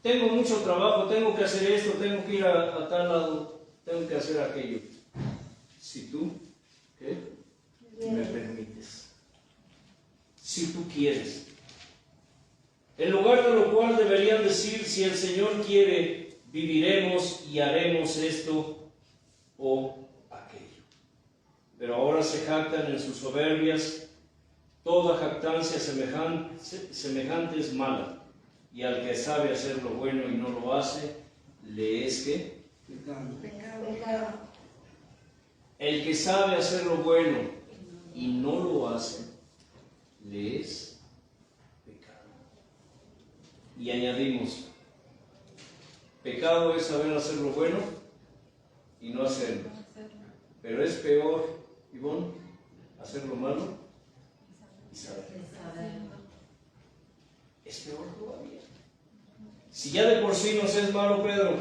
tengo mucho trabajo, tengo que hacer esto, tengo que ir a tal lado, tengo que hacer aquello. Si tú, ¿qué? Me permites. Si tú quieres. En lugar de lo cual deberían decir, si el Señor quiere, viviremos y haremos esto o aquello. Pero ahora se jactan en sus soberbias. Toda jactancia semejante es mala, y al que sabe hacer lo bueno y no lo hace, le es que Pecado. el que sabe hacer lo bueno y no lo hace, le es pecado. Y añadimos, pecado es saber hacer lo bueno y no hacerlo. Pero es peor, Ivonne, hacer lo malo y saber. Es peor todavía. Si ya de por sí nos es malo, Pedro,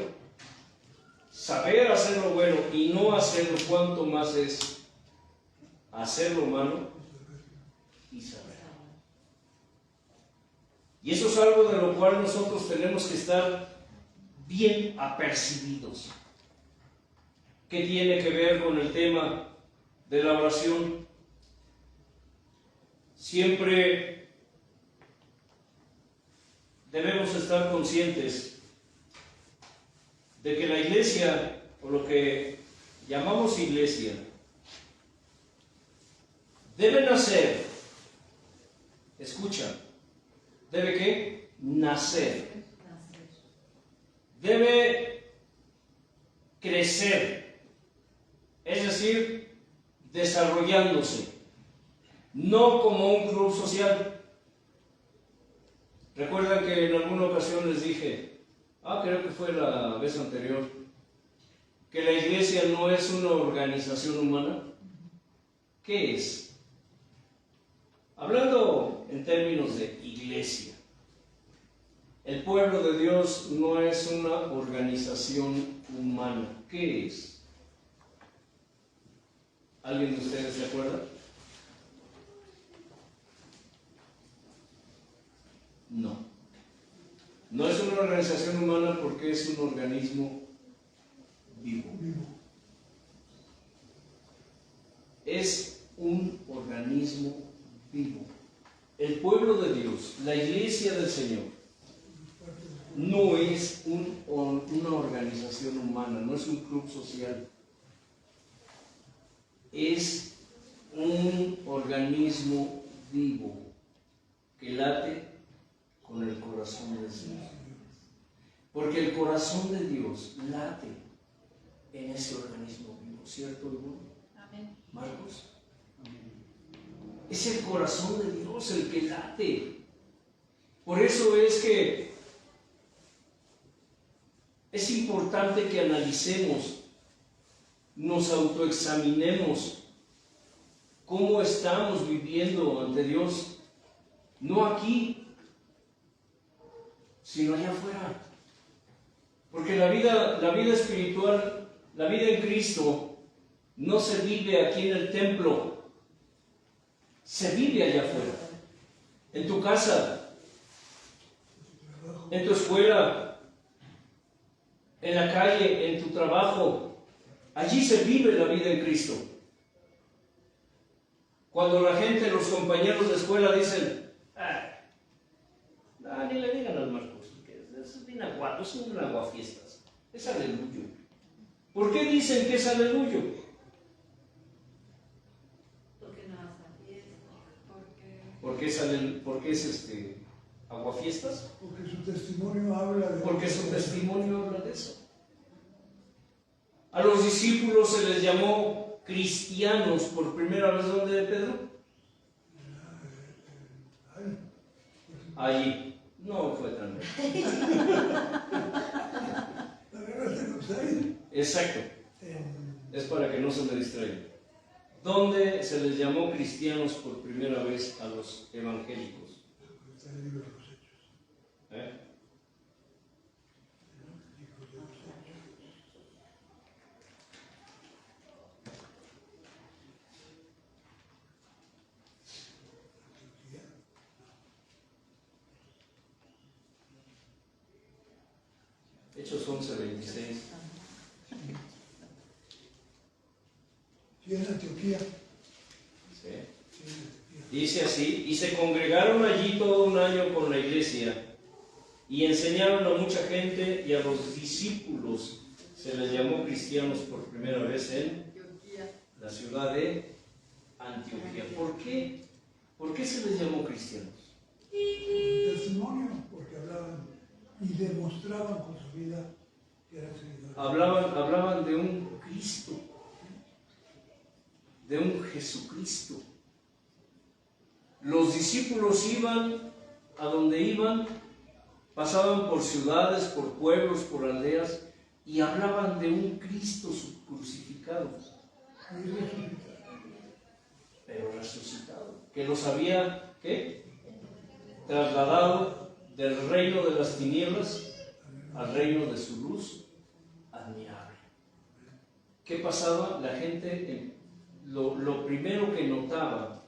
saber hacer lo bueno y no hacerlo, ¿cuánto más es hacer lo malo y saber? Y eso es algo de lo cual nosotros tenemos que estar bien apercibidos. ¿Qué tiene que ver con el tema de la oración? Siempre debemos estar conscientes de que la iglesia, o lo que llamamos iglesia, debe nacer. Escucha, ¿debe qué? Nacer. Debe crecer, es decir, desarrollándose, no como un club social. Recuerdan que en alguna ocasión les dije, creo que fue la vez anterior, que la iglesia no es una organización humana. ¿Qué es? Hablando en términos de iglesia, el pueblo de Dios no es una organización humana. ¿Qué es? ¿Alguien de ustedes se acuerda? No. No es una organización humana porque es un organismo vivo. Es un organismo vivo. El pueblo de Dios, la iglesia del Señor, no es una organización humana, no es un club social. Es un organismo vivo que late con el corazón de Dios. Porque el corazón de Dios late en ese organismo vivo, ¿cierto, hermano? Amén. Marcos. Es el corazón de Dios el que late. Por eso es que es importante que analicemos, nos autoexaminemos cómo estamos viviendo ante Dios, no aquí, sino allá afuera. Porque la vida espiritual, la vida en Cristo, no se vive aquí en el templo, se vive allá afuera, en tu casa, en tu escuela, en la calle, en tu trabajo. Allí se vive la vida en Cristo. Cuando la gente, los compañeros de escuela dicen, ni le digan al Marcos, que es bien aguado, es un aguafiestas, es aleluyo. ¿Por qué dicen que es aleluyo? Porque no hace fiesta. ¿Por qué es aguafiestas? Porque su testimonio habla de... Porque su testimonio habla de eso. A los discípulos se les llamó cristianos por primera vez. ¿Dónde, Pedro? Allí. No fue tan bien. La verdad es que no está ahí. Exacto. Es para que no se me distraigan. ¿Dónde se les llamó cristianos por primera vez a los evangélicos? Está en el libro de los Hechos. ¿Eh? Hechos 11:26. Sí, en Antioquía. ¿Sí? Dice así: y se congregaron allí todo un año con la iglesia y enseñaron a mucha gente, y a los discípulos se les llamó cristianos por primera vez en la ciudad de Antioquía. ¿Por qué? ¿Por qué se les llamó cristianos? Testimonio, porque hablaban y demostraban con su vida que eran seguidores. Hablaban de un Cristo, de un Jesucristo. Los discípulos iban a donde iban, pasaban por ciudades, por pueblos, por aldeas, y hablaban de un Cristo crucificado, pero resucitado, que los había, ¿qué?, trasladado del reino de las tinieblas al reino de su luz admirable. ¿Qué pasaba? La gente, lo primero que notaba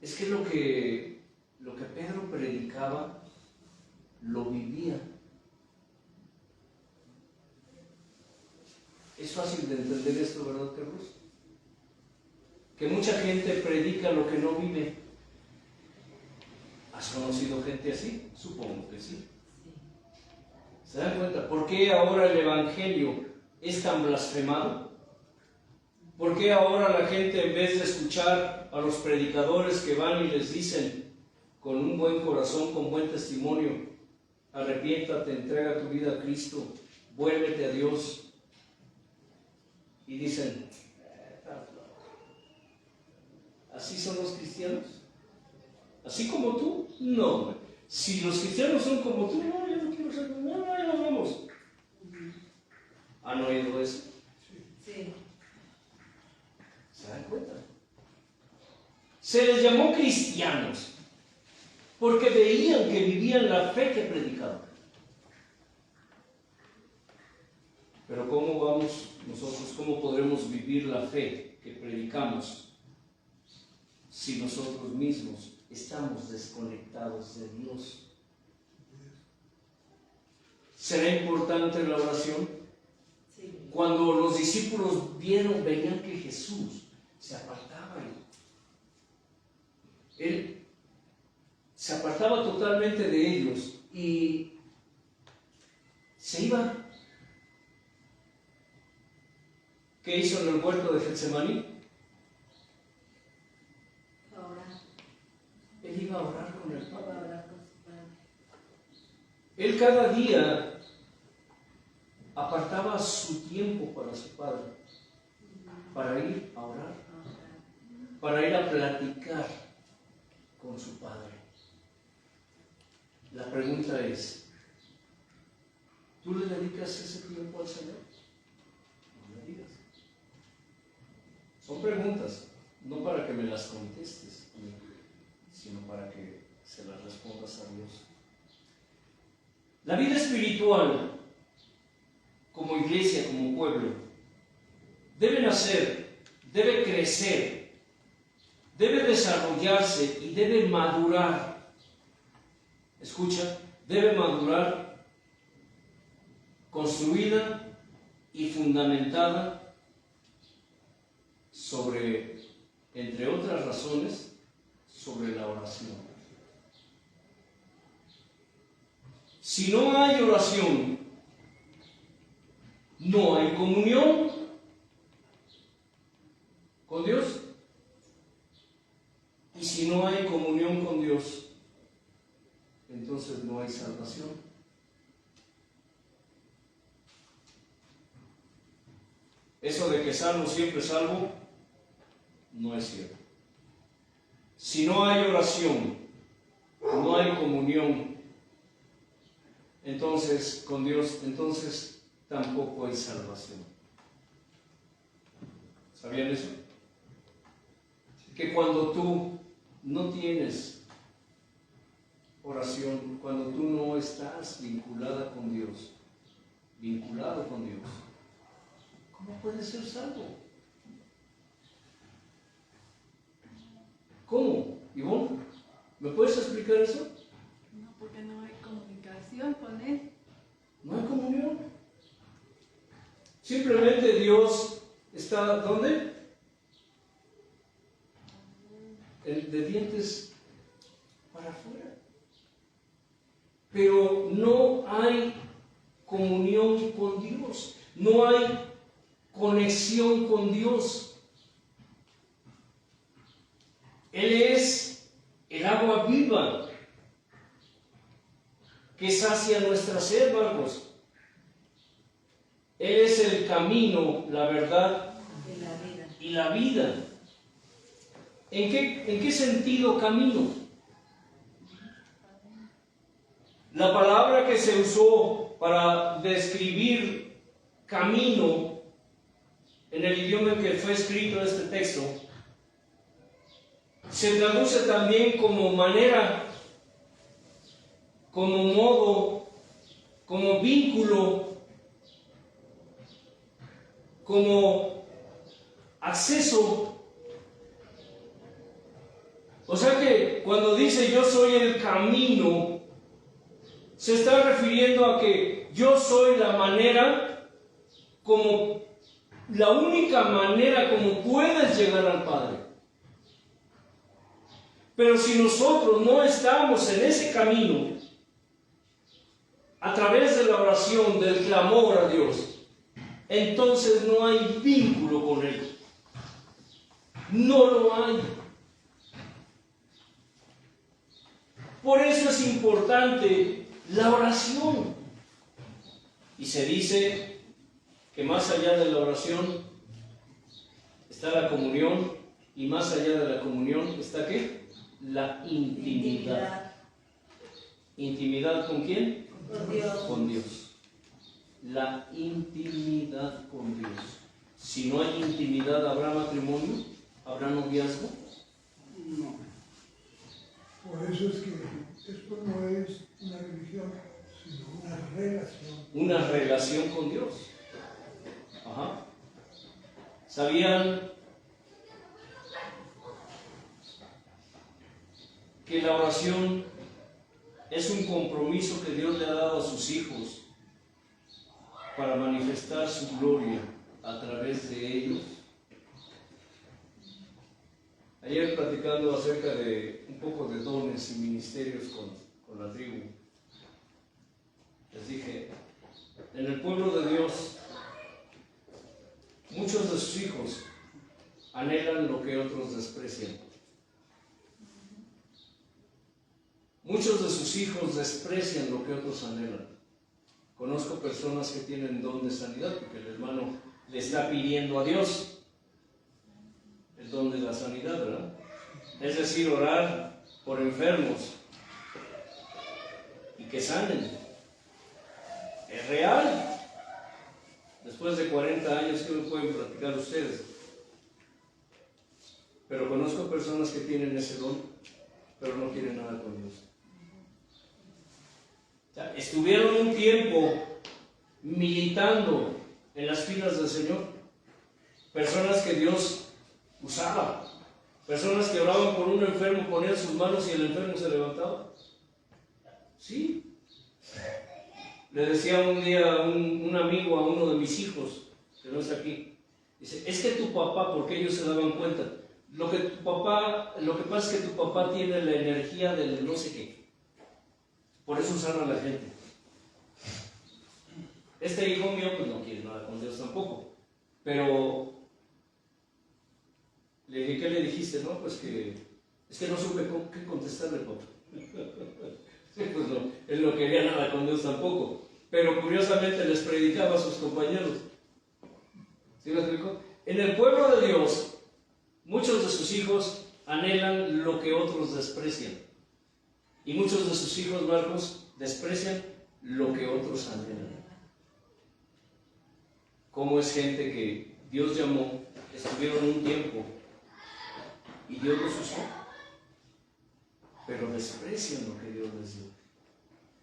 es que lo que Pedro predicaba lo vivía. Es fácil de entender esto, ¿verdad, Carlos? Que mucha gente predica lo que no vive. ¿Has conocido gente así? Supongo que sí. ¿Se dan cuenta? ¿Por qué ahora el Evangelio es tan blasfemado? ¿Por qué ahora la gente, en vez de escuchar a los predicadores que van y les dicen con un buen corazón, con buen testimonio, arrepiéntate, entrega tu vida a Cristo, vuélvete a Dios, y dicen, ¿así son los cristianos? ¿Así como tú? No. Si los cristianos son como tú, no, yo no quiero ser, no, ya nos vamos. ¿Han oído eso? Sí. ¿Se dan cuenta? Se les llamó cristianos porque veían que vivían la fe que predicaban. Pero ¿cómo vamos nosotros, cómo podremos vivir la fe que predicamos si nosotros mismos estamos desconectados de Dios? ¿Será importante la oración? Sí. Cuando los discípulos veían que Jesús se apartaba, Él se apartaba totalmente de ellos y se iba. ¿Qué hizo en el huerto de Getsemaní? Ahora. Él iba a orar con el Va a Padre. hablar con su padre. Él cada día apartaba su tiempo para su Padre, para ir a orar, para ir a platicar con su Padre. La pregunta es, ¿tú le dedicas ese tiempo al Señor? No le digas. Son preguntas, no para que me las contestes, sino para que se las respondas a Dios. La vida espiritual, como iglesia, como pueblo, debe nacer, debe crecer, debe desarrollarse y debe madurar. Escucha, debe madurar, construida y fundamentada sobre, entre otras razones, sobre la oración. Si no hay oración, no hay comunión con Dios. Y si no hay comunión con Dios, entonces no hay salvación. Eso de que salvo siempre salvo, no es cierto. Si no hay oración, no hay comunión, entonces con Dios, entonces tampoco hay salvación. ¿Sabían eso? Que cuando tú no tienes oración, cuando tú no estás vinculado con Dios, ¿cómo puedes ser salvo? ¿Cómo? Ivonne, ¿me puedes explicar eso? No, porque no hay comunicación con Él. No hay comunión. Simplemente Dios está, ¿dónde? De dientes para afuera. Pero comunión con Dios, no hay conexión con Dios. Él es el agua viva que sacia nuestra sed, hermanos. Él es el camino, la verdad De la vida. y la vida. ¿En qué sentido camino? La palabra que se usó para describir camino en el idioma en que fue escrito este texto se traduce también como manera, como modo, como vínculo, como acceso. O sea que cuando dice yo soy el camino, se está refiriendo a que yo soy la manera, como la única manera como puedes llegar al Padre. Pero si nosotros no estamos en ese camino, a través de la oración, del clamor a Dios, entonces no hay vínculo con Él. No lo hay. Por eso es importante la oración. Y se dice que más allá de la oración está la comunión, y más allá de la comunión está ¿qué? La intimidad. ¿Intimidad con quién? Con Dios. Con Dios. La intimidad con Dios. Si no hay intimidad, ¿habrá matrimonio? ¿Habrá noviazgo? No. Por eso es que esto no es una religión, sino una relación. Una relación con Dios. Ajá. ¿Sabían que la oración es un compromiso que Dios le ha dado a sus hijos para manifestar su gloria a través de ellos? Ayer platicando acerca de un poco de dones y ministerios con la tribu, les dije, en el pueblo de Dios, muchos de sus hijos anhelan lo que otros desprecian. Muchos de sus hijos desprecian lo que otros anhelan. Conozco personas que tienen don de sanidad porque el hermano le está pidiendo a Dios el don de la sanidad, ¿verdad? Es decir, orar por enfermos y que sanen. Es real. Después de 40 años, ¿qué me pueden platicar ustedes? Pero conozco personas que tienen ese don, pero no quieren nada con Dios. O sea, estuvieron un tiempo militando en las filas del Señor. Personas que Dios usaba. Personas que oraban por un enfermo, ponían sus manos y el enfermo se levantaba. Sí. Le decía un día un amigo a uno de mis hijos, que no está aquí, dice, es que tu papá, porque ellos se daban cuenta, lo que pasa es que tu papá tiene la energía del no sé qué. Por eso usaron a la gente. Este hijo mío pues no quiere nada con Dios tampoco. Pero le dije, ¿qué le dijiste? No, pues que es que no supe qué contestarle, papá. Sí, pues no, él no quería nada con Dios tampoco. Pero curiosamente les predicaba a sus compañeros. ¿Sí me explico? En el pueblo de Dios, muchos de sus hijos anhelan lo que otros desprecian. Y muchos de sus hijos, Marcos, desprecian lo que otros anhelan. ¿Cómo es gente que Dios llamó, estuvieron un tiempo y Dios los usó, pero desprecian lo que Dios les dio?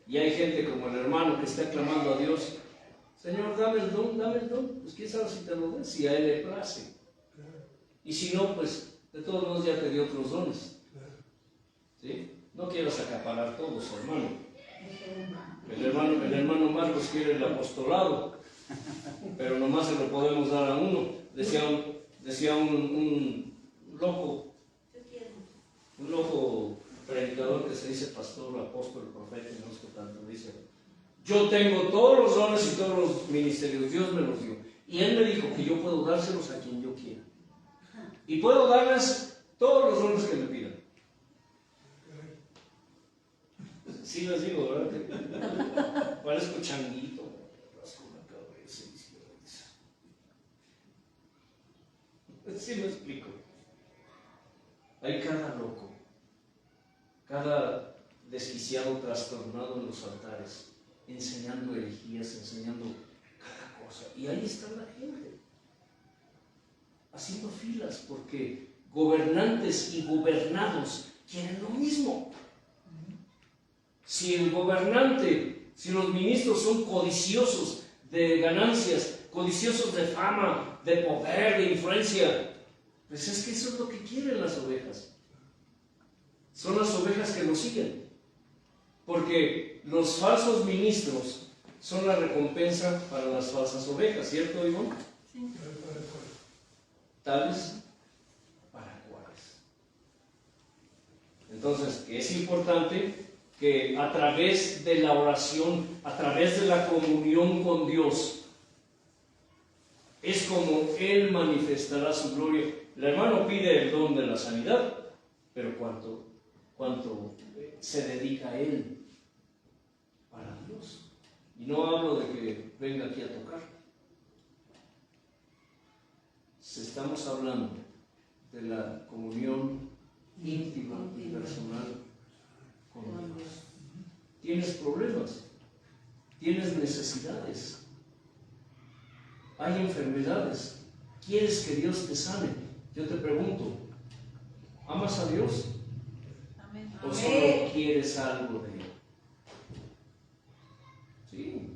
Y hay gente como el hermano que está clamando a Dios, Señor, dame el don, pues quién sabe si te lo dé, si a Él le place. Y si no, pues de todos modos ya te dio otros dones. ¿Sí? No quieras acaparar todos, hermano. El hermano Marcos quiere el apostolado, pero nomás se lo podemos dar a uno. Decía un loco predicador que se dice pastor, apóstol, profeta, no sé qué tanto, dice, Yo tengo todos los dones y todos los ministerios, Dios me los dio. Y Él me dijo que yo puedo dárselos a quien yo quiera. Y puedo darles todos los dones que me pidan. Sí les digo, ¿verdad? Parezco changuito. Rasco la cabeza y sí me explico. Hay cada loco, cada desquiciado, trastornado en los altares, enseñando herejías, enseñando cada cosa. Y ahí está la gente, haciendo filas, porque gobernantes y gobernados quieren lo mismo. Si el gobernante, si los ministros son codiciosos de ganancias, codiciosos de fama, de poder, de influencia, pues es que eso es lo que quieren las ovejas. Son las ovejas que lo siguen. Porque los falsos ministros son la recompensa para las falsas ovejas, ¿cierto, Ivonne? Sí. Tales para cuales. Entonces, es importante que a través de la oración, a través de la comunión con Dios, es como Él manifestará su gloria. El hermano pide el don de la sanidad, pero ¿cuánto se dedica a Él para Dios? Y no hablo de que venga aquí a tocar. Estamos hablando de la comunión íntima y personal con Dios. Tienes problemas, tienes necesidades, hay enfermedades, quieres que Dios te sane. Yo te pregunto, ¿amas a Dios? Amén. ¿O solo quieres algo de Él? Sí.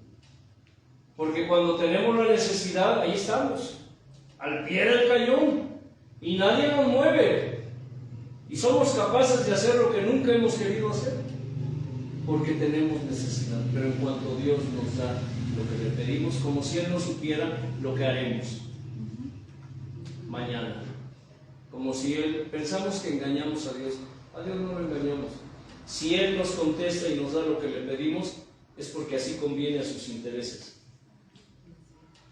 Porque cuando tenemos la necesidad, ahí estamos, al pie del cañón, y nadie nos mueve. Y somos capaces de hacer lo que nunca hemos querido hacer, porque tenemos necesidad. Pero en cuanto Dios nos da lo que le pedimos, como si Él no supiera lo que haremos mañana. Como si pensamos que engañamos a Dios no lo engañamos. Si Él nos contesta y nos da lo que le pedimos, es porque así conviene a sus intereses.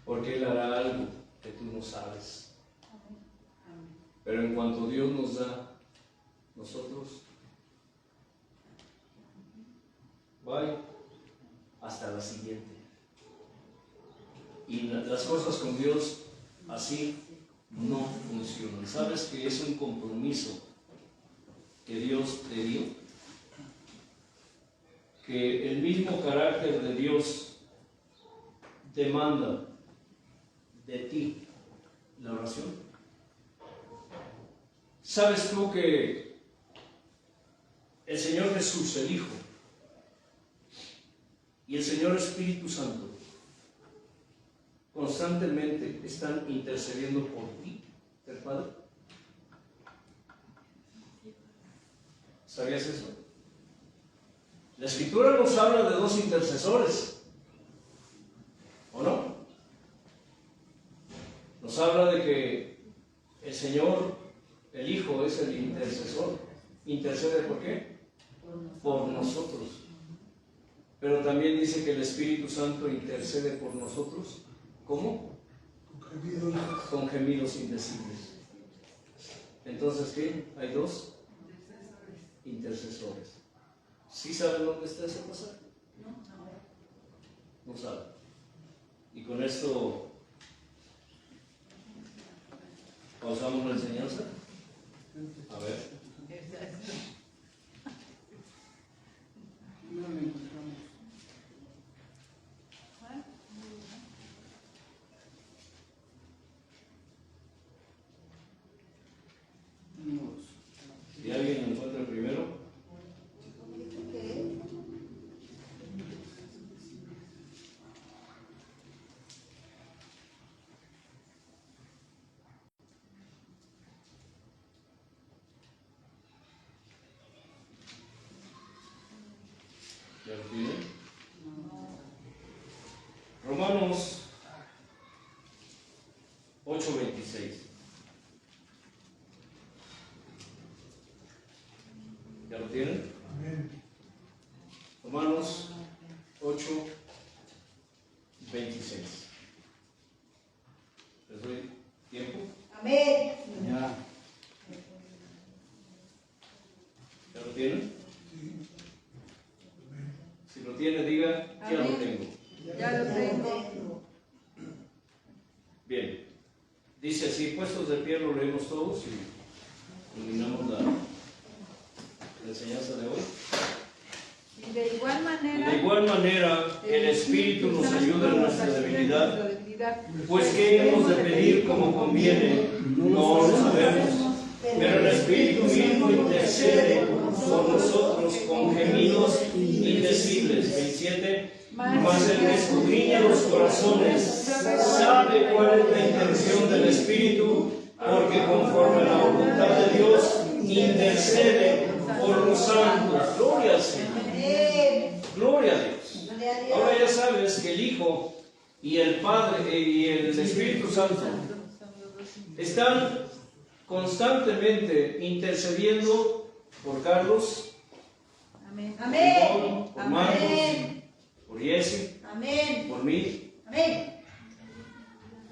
Porque Él hará algo que tú no sabes. Pero en cuanto Dios nos da, nosotros, bye, hasta la siguiente. Y las cosas con Dios así no funcionan. ¿Sabes que es un compromiso que Dios te dio? Que el mismo carácter de Dios demanda de ti la oración. ¿Sabes tú que el Señor Jesús, el Hijo, y el Señor Espíritu Santo constantemente están intercediendo por ti, el Padre? ¿Sabías eso? La Escritura nos habla de dos intercesores, ¿o no? Nos habla de que el Señor, el Hijo, es el intercesor. ¿Intercede por qué? Por nosotros. Pero también dice que el Espíritu Santo intercede por nosotros. ¿Cómo? Con gemidos indecibles. Entonces, ¿qué? Hay dos intercesores. ¿Sí saben dónde está ese pasaje? No saben. Y con esto pausamos la enseñanza. A ver. No lo encontramos. Si alguien lo encuentra primero. ¿Ya lo tienen? Romanos 8:26. ¿Ya lo tienen? Amén. Romanos 8:26. 26. ¿Les doy tiempo? Amén. Ya. ¿Ya lo tienen? Si lo tiene, diga, ya lo Amén. tengo. Ya lo tengo. Bien. Dice así, puestos de pie, lo leemos todos y terminamos la enseñanza de hoy. Y de igual manera, De igual manera, el Espíritu nos ayuda en nuestra debilidad, pues ¿qué hemos de pedir como conviene? No lo sabemos, pero el Espíritu mismo intercede por nosotros con gemidos indecibles. 27. Mas el que escudriña los corazones sabe cuál es la intención del Espíritu, porque conforme a la voluntad de Dios intercede por los santos. Gloria al Señor. Gloria a Dios. Ahora ya sabes que el Hijo y el Padre y el Espíritu Santo están constantemente intercediendo por Carlos, amén. por Amén. Paul, por Marcos, Amén. por Jesse, Amén. por mí. Amén.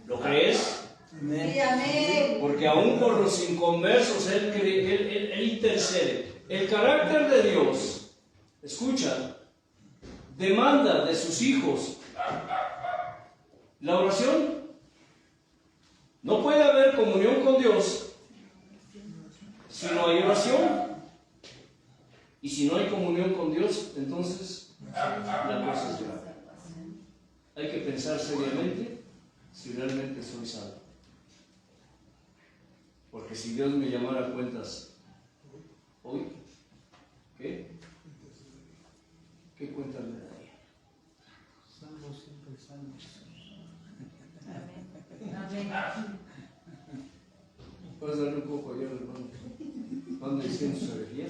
¿Lo crees? Sí, amén. Porque aún por los inconversos él intercede. El carácter de Dios, escucha, demanda de sus hijos la oración. No puede haber comunión con Dios si no hay oración. Y si no hay comunión con Dios, entonces la cosa es grave. Hay que pensar seriamente si realmente soy salvo. Porque si Dios me llamara a cuentas hoy, ¿qué cuentas me daría? Salvos siempre salvos. Amén. ¿Puedes darle un poco allá, hermano? ¿Cuándo diciendo su herejía?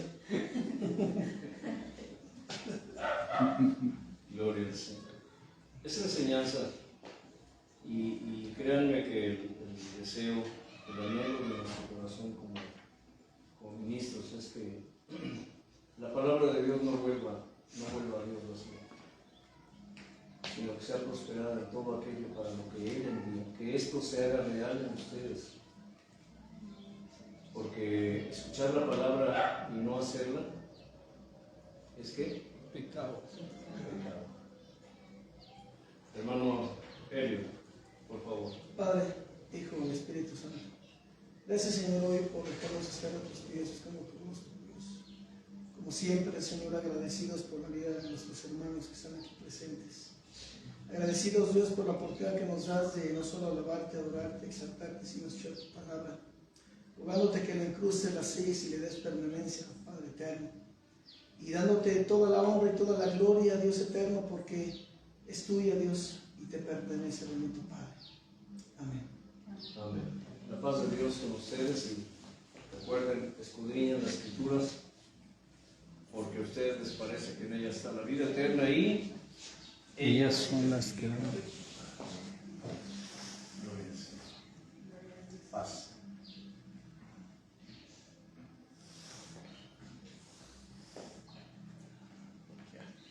Gloria al Señor. Esa enseñanza, y créanme que el deseo, el anhelo de nuestro corazón como ministros es que la palabra de Dios no vuelva a Dios vacía, sino que sea prosperada en todo aquello para lo que Él envía, que esto se haga real en ustedes. Porque escuchar la palabra y no hacerla es que Pecado. pecado. Hermano Helio, por favor. Padre, Hijo y Espíritu Santo, gracias Señor hoy por dejarnos estar a tus pies como tu gusto, Dios. Como siempre, Señor, agradecidos por la vida de nuestros hermanos que están aquí presentes. Agradecidos, Dios, por la oportunidad que nos das de no solo alabarte, adorarte, exaltarte, sino escuchar tu palabra. Rogándote que le incrustes las 6 y le des permanencia, Padre eterno. Y dándote toda la honra y toda la gloria, Dios eterno, porque es tuya, Dios, y te pertenece, bendito Padre. Amén. Amén. La paz de Dios con ustedes y recuerden, escudriñen las Escrituras, porque a ustedes les parece que en ellas está la vida eterna y Ellas son las que... Gloria al Señor. Paz.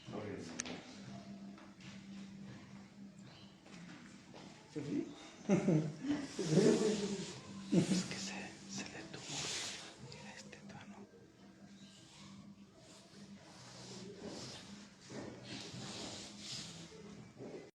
Gloria al Señor. ¿Sí?